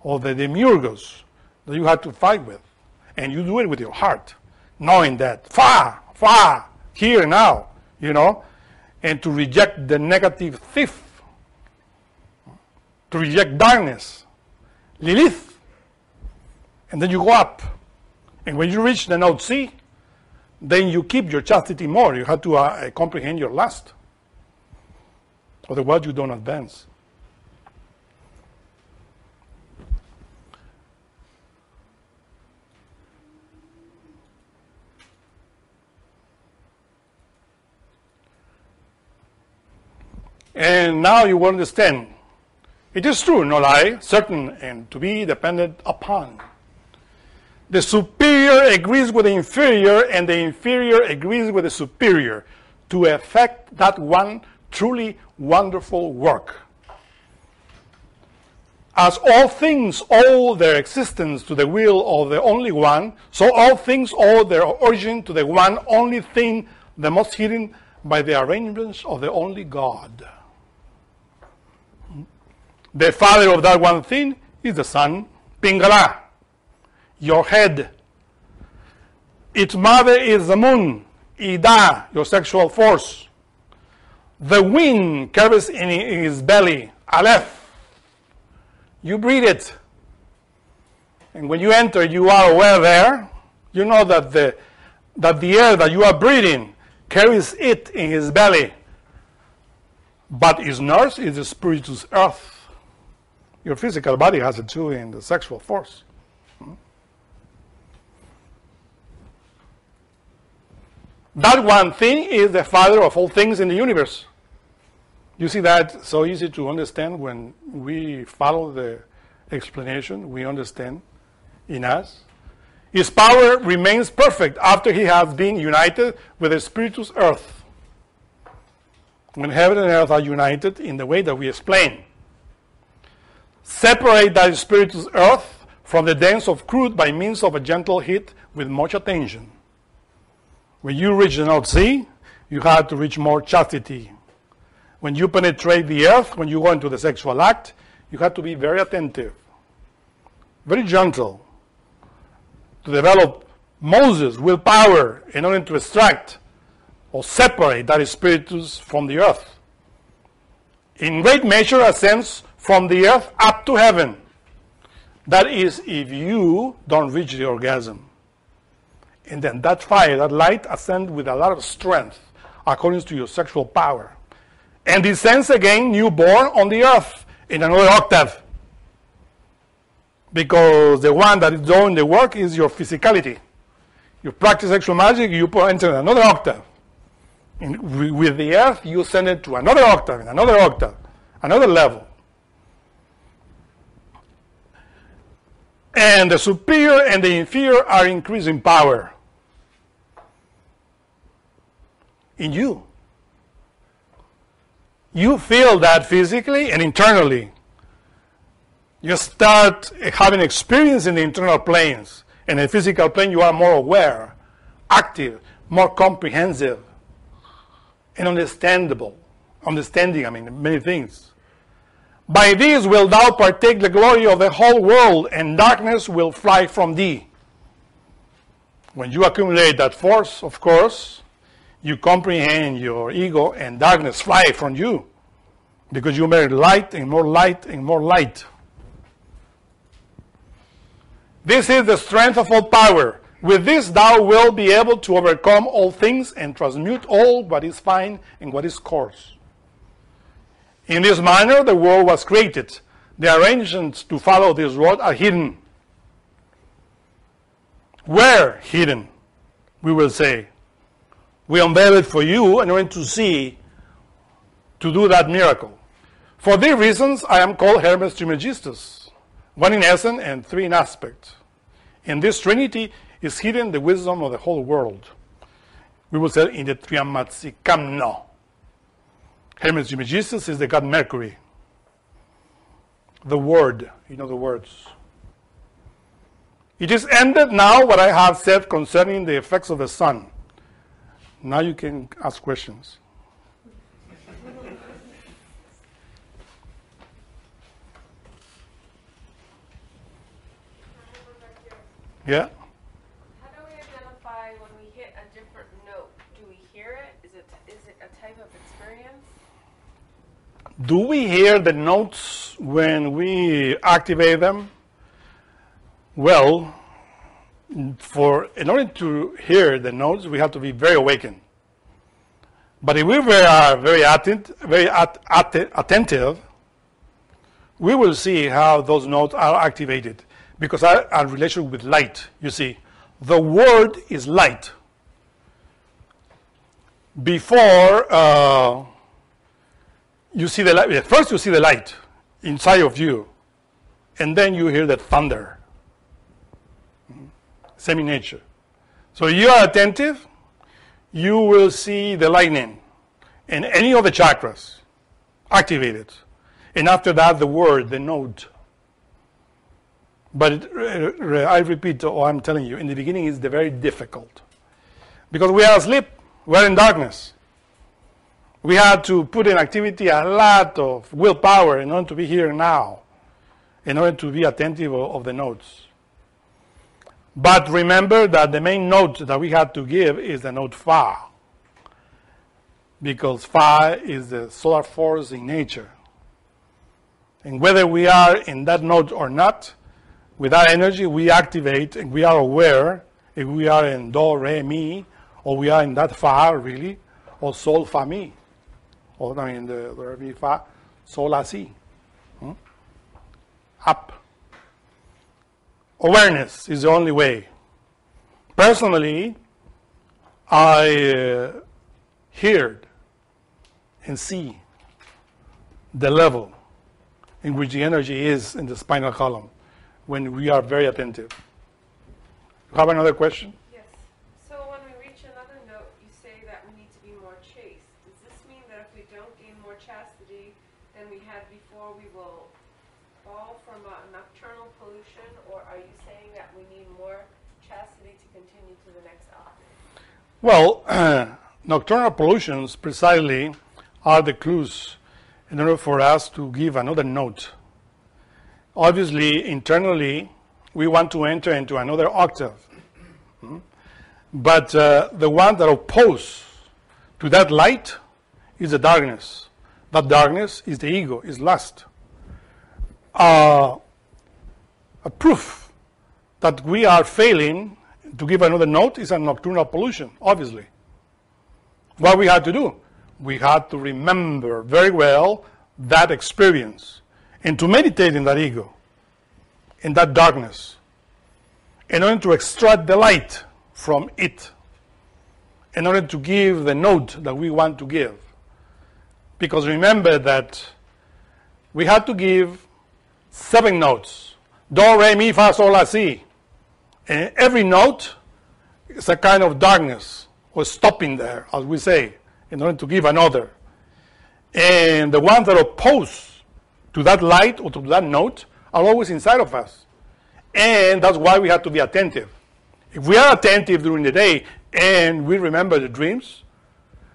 of the demiurgos that you have to fight with. And you do it with your heart, knowing that far, here and now, you know, and to reject the negative thief, to reject darkness, Lilith, and then you go up. And when you reach the North Sea, then you keep your chastity more. You have to comprehend your lust. Otherwise, you don't advance. And now you will understand. It is true, no lie, certain, and to be depended upon. The superior agrees with the inferior, and the inferior agrees with the superior to effect that one truly wonderful work. As all things owe their existence to the will of the only one, so all things owe their origin to the one only thing, the most hidden by the arrangements of the only God. The father of that one thing is the sun, Pingala, your head. Its mother is the moon, Ida, your sexual force. The wind carries in his belly, Aleph. You breathe it. And when you enter, you are aware there. You know that the air that you are breathing carries it in his belly. But his nurse is the spiritus earth. Your physical body has it too in the sexual force. That one thing is the father of all things in the universe. You see that so easy to understand when we follow the explanation, we understand in us. His power remains perfect after he has been united with the spiritus earth. When heaven and earth are united in the way that we explain. Separate that spiritus earth from the dance of crude by means of a gentle heat with much attention. When you reach the North Sea, you have to reach more chastity. When you penetrate the earth, when you go into the sexual act, you have to be very attentive, very gentle, to develop Moses' willpower in order to extract or separate that spiritus from the earth. In great measure ascends from the earth up to heaven. That is, if you don't reach the orgasm. And then that fire, that light ascends with a lot of strength according to your sexual power. And descends again, newborn, on the earth in another octave. Because the one that is doing the work is your physicality. You practice sexual magic, you enter another octave. And with the earth, you send it to another octave, and another octave, another level. And the superior and the inferior are increasing power in you. You feel that physically and internally. You start having experience in the internal planes. And in the physical plane, you are more aware, active, more comprehensive, and understanding, many things. By this wilt thou partake the glory of the whole world, and darkness will fly from thee. When you accumulate that force, of course, you comprehend your ego, and darkness fly from you, because you make light and more light and more light. This is the strength of all power. With this thou wilt be able to overcome all things and transmute all what is fine and what is coarse. In this manner the world was created. The arrangements to follow this road are hidden. Where hidden, we will say. We unveil it for you in order to see, to do that miracle. For these reasons I am called Hermes Trismegistus, one in essence and three in aspect. In this Trinity is hidden the wisdom of the whole world. We will say in the Triamatzikamno. Hermes Trismegistus is the god Mercury. The word, you know the words. It is ended now what I have said concerning the effects of the sun. Now you can ask questions. Yeah? How do we identify when we hit a different note? Do we hear it? Is it a type of experience? Do we hear the notes when we activate them? Well, in order to hear the notes, we have to be very awakened. But if we are very attentive, we will see how those notes are activated. Because our relation with light, you see, the word is light. Before you see the light, first you see the light inside of you, and then you hear the thunder. Same in nature. So you are attentive, you will see the lightning in any of the chakras activated. And after that, the word, the note. But I repeat what I'm telling you, in the beginning it's very difficult. Because we are asleep, we're in darkness. We had to put in activity a lot of willpower in order to be here now, in order to be attentive of the notes. But remember that the main note that we had to give is the note Fa. Because Fa is the solar force in nature. And whether we are in that note or not, with that energy, we activate and we are aware if we are in Do, Re, Mi, or we are in that Fa, really, or Sol, Fa, Mi. Or I mean, the Re, Mi, Fa, Sol, La, Si. Up. Awareness is the only way. Personally, I heard and see the level in which the energy is in the spinal column when we are very attentive. You have another question? Yes. So when we reach another note, you say that we need to be more chaste. Does this mean that if we don't gain more chastity than we had before, we will fall from a nocturnal pollution? Or are you saying that we need more chastity to continue to the next octave? Well, nocturnal pollutions precisely are the clues in order for us to give another note. Obviously, internally, we want to enter into another octave. But the one that opposes to that light is the darkness. That darkness is the ego, is lust. A proof that we are failing to give another note is a nocturnal pollution, obviously. What we had to do? We had to remember very well that experience and to meditate in that ego, in that darkness, in order to extract the light from it, in order to give the note that we want to give. Because remember that we had to give 7 notes. Do, Re, Mi, Fa, Sol, La, Si. And every note is a kind of darkness, or stopping there, as we say, in order to give another. And the ones that oppose to that light or to that note are always inside of us. And that's why we have to be attentive. If we are attentive during the day and we remember the dreams,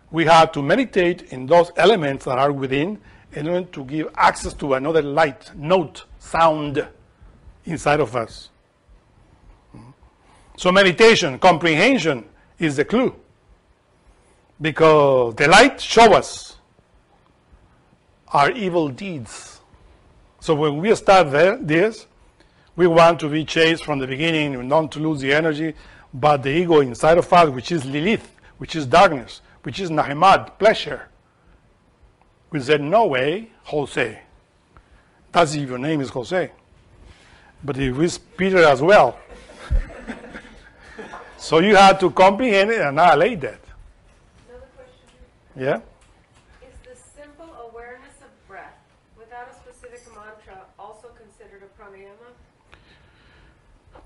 we have to meditate in those elements that are within in order to give access to another light, note, sound inside of us. So meditation, comprehension is the clue. Because the light shows us our evil deeds. So when we start this, we want to be chased from the beginning, not to lose the energy, but the ego inside of us, which is Lilith, which is darkness, which is Nahemad, pleasure. We said, no way, Jose. That's if your name is Jose. But it was Peter as well. So you have to comprehend it and annihilate that. Another question. Yeah? Is the simple awareness of breath without a specific mantra also considered a pranayama?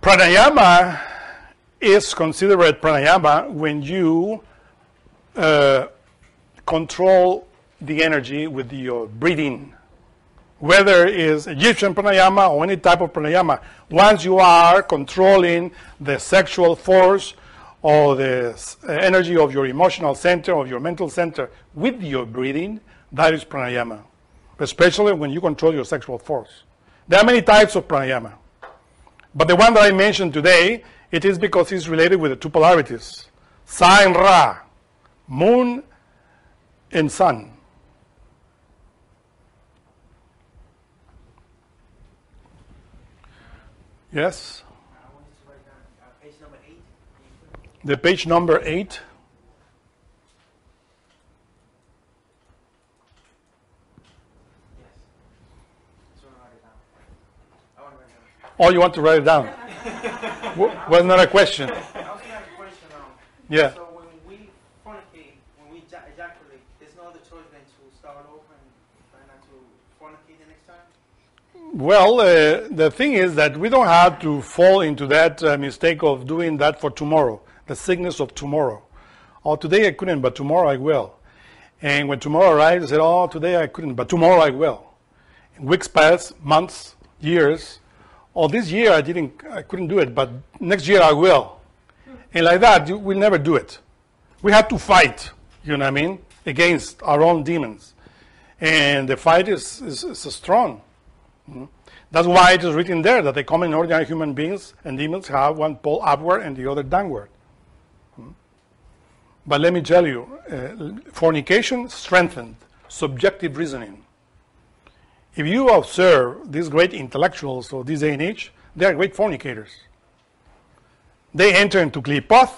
Pranayama is considered pranayama when you control the energy with your breathing. Whether it's Egyptian pranayama or any type of pranayama, once you are controlling the sexual force or the energy of your emotional center or your mental center with your breathing, that is pranayama, especially when you control your sexual force. There are many types of pranayama, but the one that I mentioned today, it is because it's related with the two polarities, Sa and Ra, moon and sun. Yes? I wanted to write down page number 8. The page number 8. Yes. Just want to write it down. I want to write it down. Oh, you want to write it down? Was not a question. I also have a question. Yeah. So when we fornicate, when we ejaculate, there's no other choice than to start over and try not to fornicate the next time? Well, the thing is that we don't have to fall into that mistake of doing that for tomorrow, the sickness of tomorrow. Oh, today I couldn't, but tomorrow I will. And when tomorrow arrives, I said, oh, today I couldn't, but tomorrow I will. And weeks pass, months, years. Oh, this year I couldn't do it, but next year I will. And like that, we'll never do it. We have to fight, you know what I mean, against our own demons. And the fight is strong. That's why it is written there that the common ordinary human beings and demons have one pole upward and the other downward. But let me tell you, fornication strengthened subjective reasoning. If you observe these great intellectuals of this day and age, they are great fornicators. They enter into klipoth,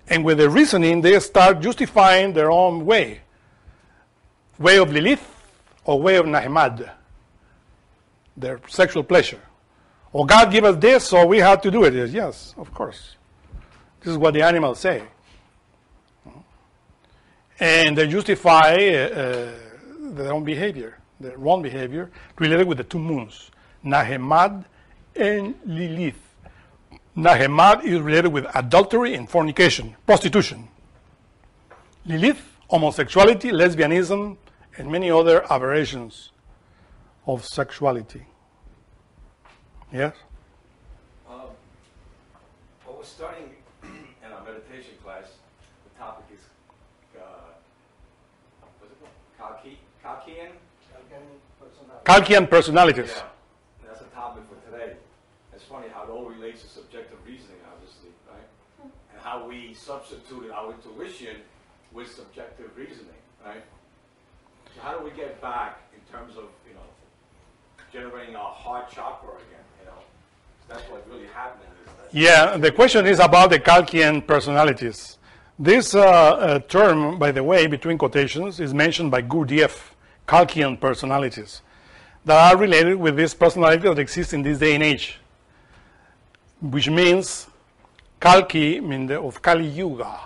and with the reasoning, they start justifying their own way. Way of Lilith or way of Nahemad. Their sexual pleasure. Or God give us this, so we have to do it. Yes, of course. This is what the animals say. And they justify their own behavior, their wrong behavior, related with the two moons, Nahemad and Lilith. Nahemad is related with adultery and fornication, prostitution. Lilith, homosexuality, lesbianism, and many other aberrations of sexuality. Yes? Well, we're starting in our meditation class. The topic is, what's it called? Kalkian personalities. Yeah, that's the topic for today. It's funny how it all relates to subjective reasoning, obviously, right? And how we substituted our intuition with subjective reasoning, right? So how do we get back in terms of, generating our heart chakra again, That's what's really happening. Yeah, the question is about the Kalkian personalities. This term, by the way, between quotations, is mentioned by Gurdjieff, Kalkian personalities, that are related with this personality that exists in this day and age, which means Kalki, of Kali Yuga,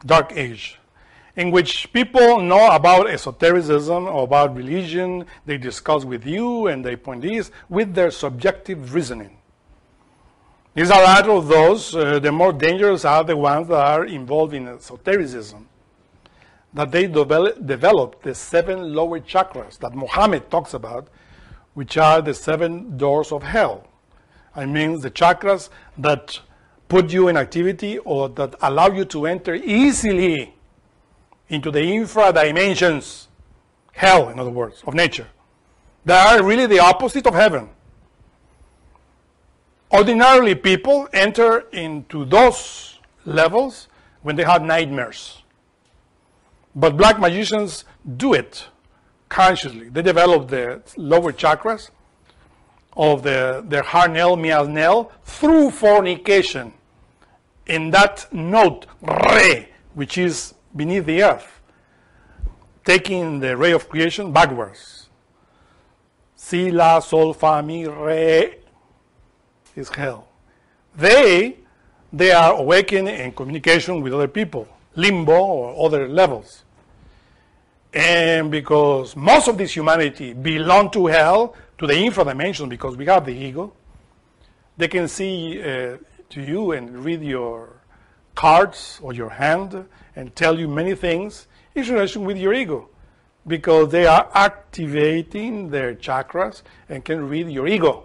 dark age, in which people know about esotericism or about religion. They discuss with you and they point this with their subjective reasoning. These are out of those, the more dangerous are the ones that are involved in esotericism, that they develop the 7 lower chakras that Muhammad talks about, which are the 7 doors of hell. I mean, the chakras that put you in activity or that allow you to enter easily into the infra dimensions, hell, in other words, of nature. They are really the opposite of heaven. Ordinarily, people enter into those levels when they have nightmares. But black magicians do it consciously. They develop the lower chakras of their harnel, miasnel, through fornication. In that note, re, which is beneath the earth, taking the ray of creation backwards. Si, la, sol, fa, mi, re is hell. They are awakened in communication with other people, limbo or other levels. And because most of this humanity belong to hell, to the infradimension, because we have the ego, they can see to you and read your cards or your hand and tell you many things in relation with your ego, because they are activating their chakras and can read your ego.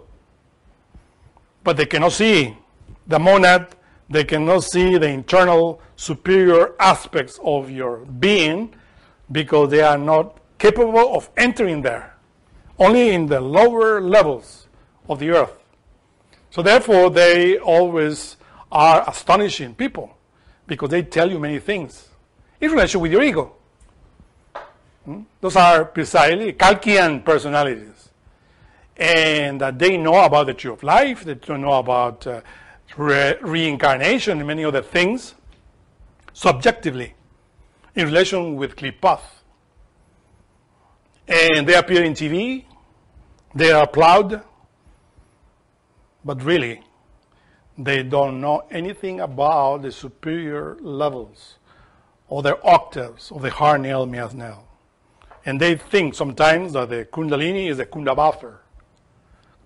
But they cannot see the monad, they cannot see the internal superior aspects of your being, because they are not capable of entering there, only in the lower levels of the earth. So therefore, they always are astonishing people, because they tell you many things in relation with your ego. Those are precisely Kalkian personalities. And that they know about the tree of life, they know about reincarnation and many other things, subjectively, in relation with Klipath. And they appear in TV, they are applauded, but really, they don't know anything about the superior levels or their octaves of the harnel, miasnel. And they think sometimes that the Kundalini is a Kundavafer.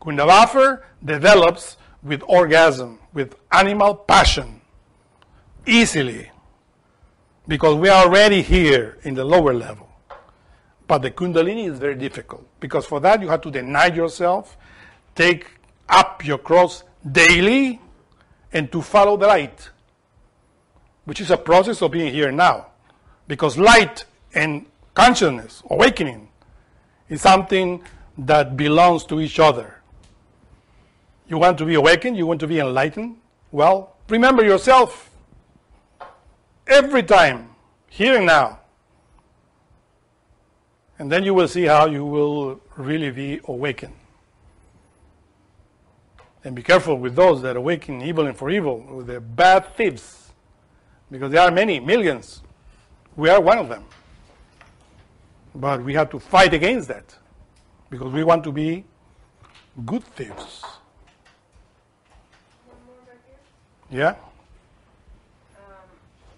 Kundavafer develops with orgasm, with animal passion, easily, because we are already here in the lower level. But the Kundalini is very difficult, because for that you have to deny yourself, take up your cross daily, and to follow the light, which is a process of being here now. Because light and consciousness, awakening, is something that belongs to each other. You want to be awakened? You want to be enlightened? Well, remember yourself every time, here and now. And then you will see how you will really be awakened. And be careful with those that awaken evil and for evil, with the bad thieves. Because there are many, millions. We are one of them. But we have to fight against that, because we want to be good thieves. One more right here. Yeah?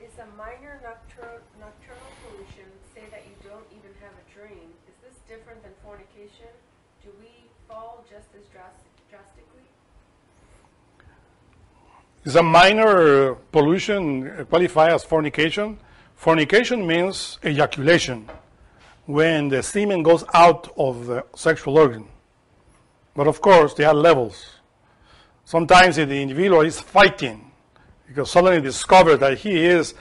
Is a minor nocturnal pollution, say that you don't even have a dream, is this different than fornication? Do we fall just as drastically? Is a minor pollution qualified as fornication? Fornication means ejaculation, when the semen goes out of the sexual organ. But of course, there are levels. Sometimes the individual is fighting, because suddenly discovers that he is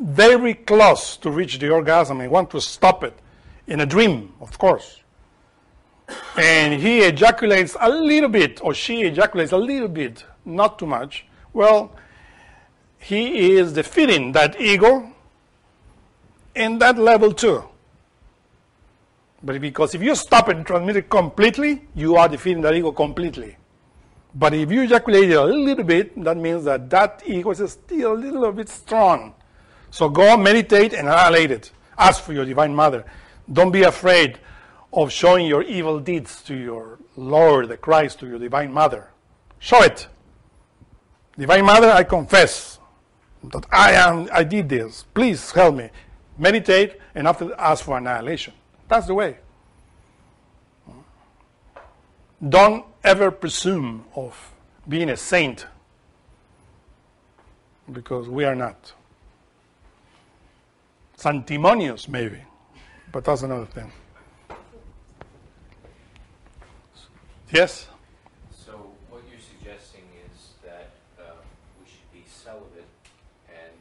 very close to reach the orgasm and want to stop it, in a dream, of course. And he ejaculates a little bit, or she ejaculates a little bit, not too much. Well, he is defeating that ego in that level too. But because if you stop it and transmit it completely, you are defeating that ego completely. But if you ejaculate it a little bit, that means that that ego is still a little bit strong. So go meditate and annihilate it. Ask for your Divine Mother. Don't be afraid of showing your evil deeds to your Lord, the Christ, to your Divine Mother. Show it. Divine Mother, I confess that I did this. Please help me. Meditate and after ask for annihilation. That's the way. Don't ever presume of being a saint, because we are not. Sanctimonious, maybe, but that's another thing. Yes? So what you're suggesting is that we should be celibate and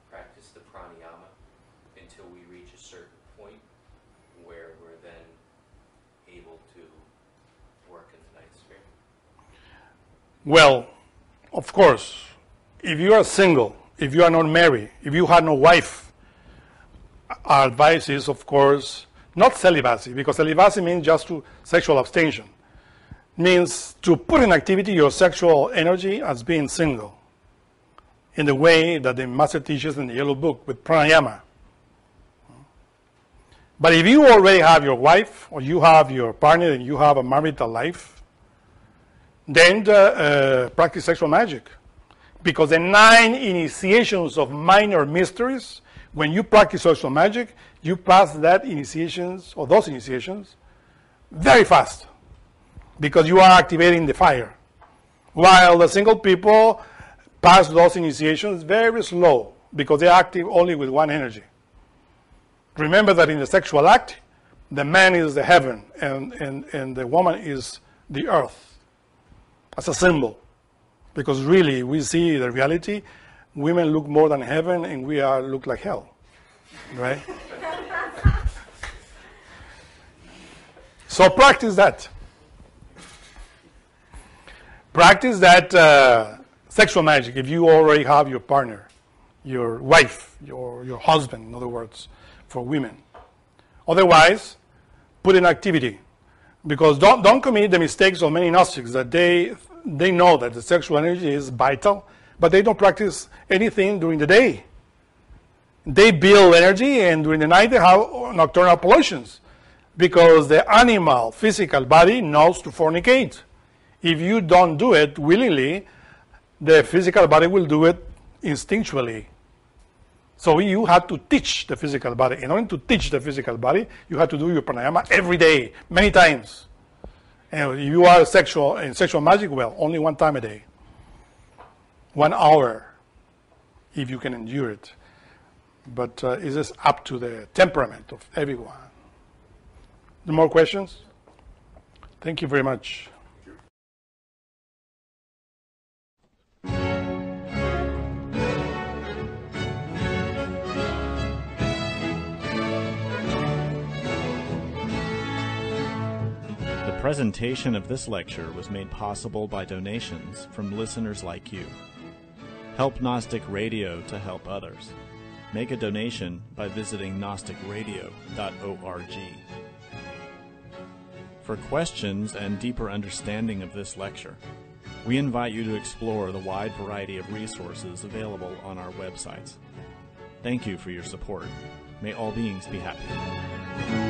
practice the pranayama until we reach a certain point, Well, of course, if you are single, if you are not married, if you have no wife, our advice is, of course, not celibacy, because celibacy means just to sexual abstention. It means to put in activity your sexual energy as being single, in the way that the master teaches in the Yellow Book with pranayama. But if you already have your wife, or you have your partner, and you have a marital life, then practice sexual magic. Because the 9 initiations of minor mysteries, when you practice sexual magic, you pass that initiations, or those initiations, very fast. Because you are activating the fire. While the single people pass those initiations very slow, because they're active only with one energy. Remember that in the sexual act, the man is the heaven, and the woman is the earth, as a symbol. Because really, we see the reality, women look more than heaven, and we look like hell, right? So practice that. Practice that sexual magic if you already have your partner, your wife, your husband, in other words, for women. Otherwise, put in activity. Because don't commit the mistakes of many Gnostics that they know that the sexual energy is vital, but they don't practice anything during the day. They build energy, and during the night they have nocturnal pollutions, because the animal, physical body knows to fornicate. If you don't do it willingly, the physical body will do it instinctually. So you have to teach the physical body. In order to teach the physical body, you have to do your pranayama every day, many times. And if you are in sexual magic, well, only one time a day. 1 hour, if you can endure it. But it is up to the temperament of everyone. No more questions? Thank you very much. The presentation of this lecture was made possible by donations from listeners like you. Help Gnostic Radio to help others. Make a donation by visiting gnosticradio.org. For questions and deeper understanding of this lecture, we invite you to explore the wide variety of resources available on our websites. Thank you for your support. May all beings be happy.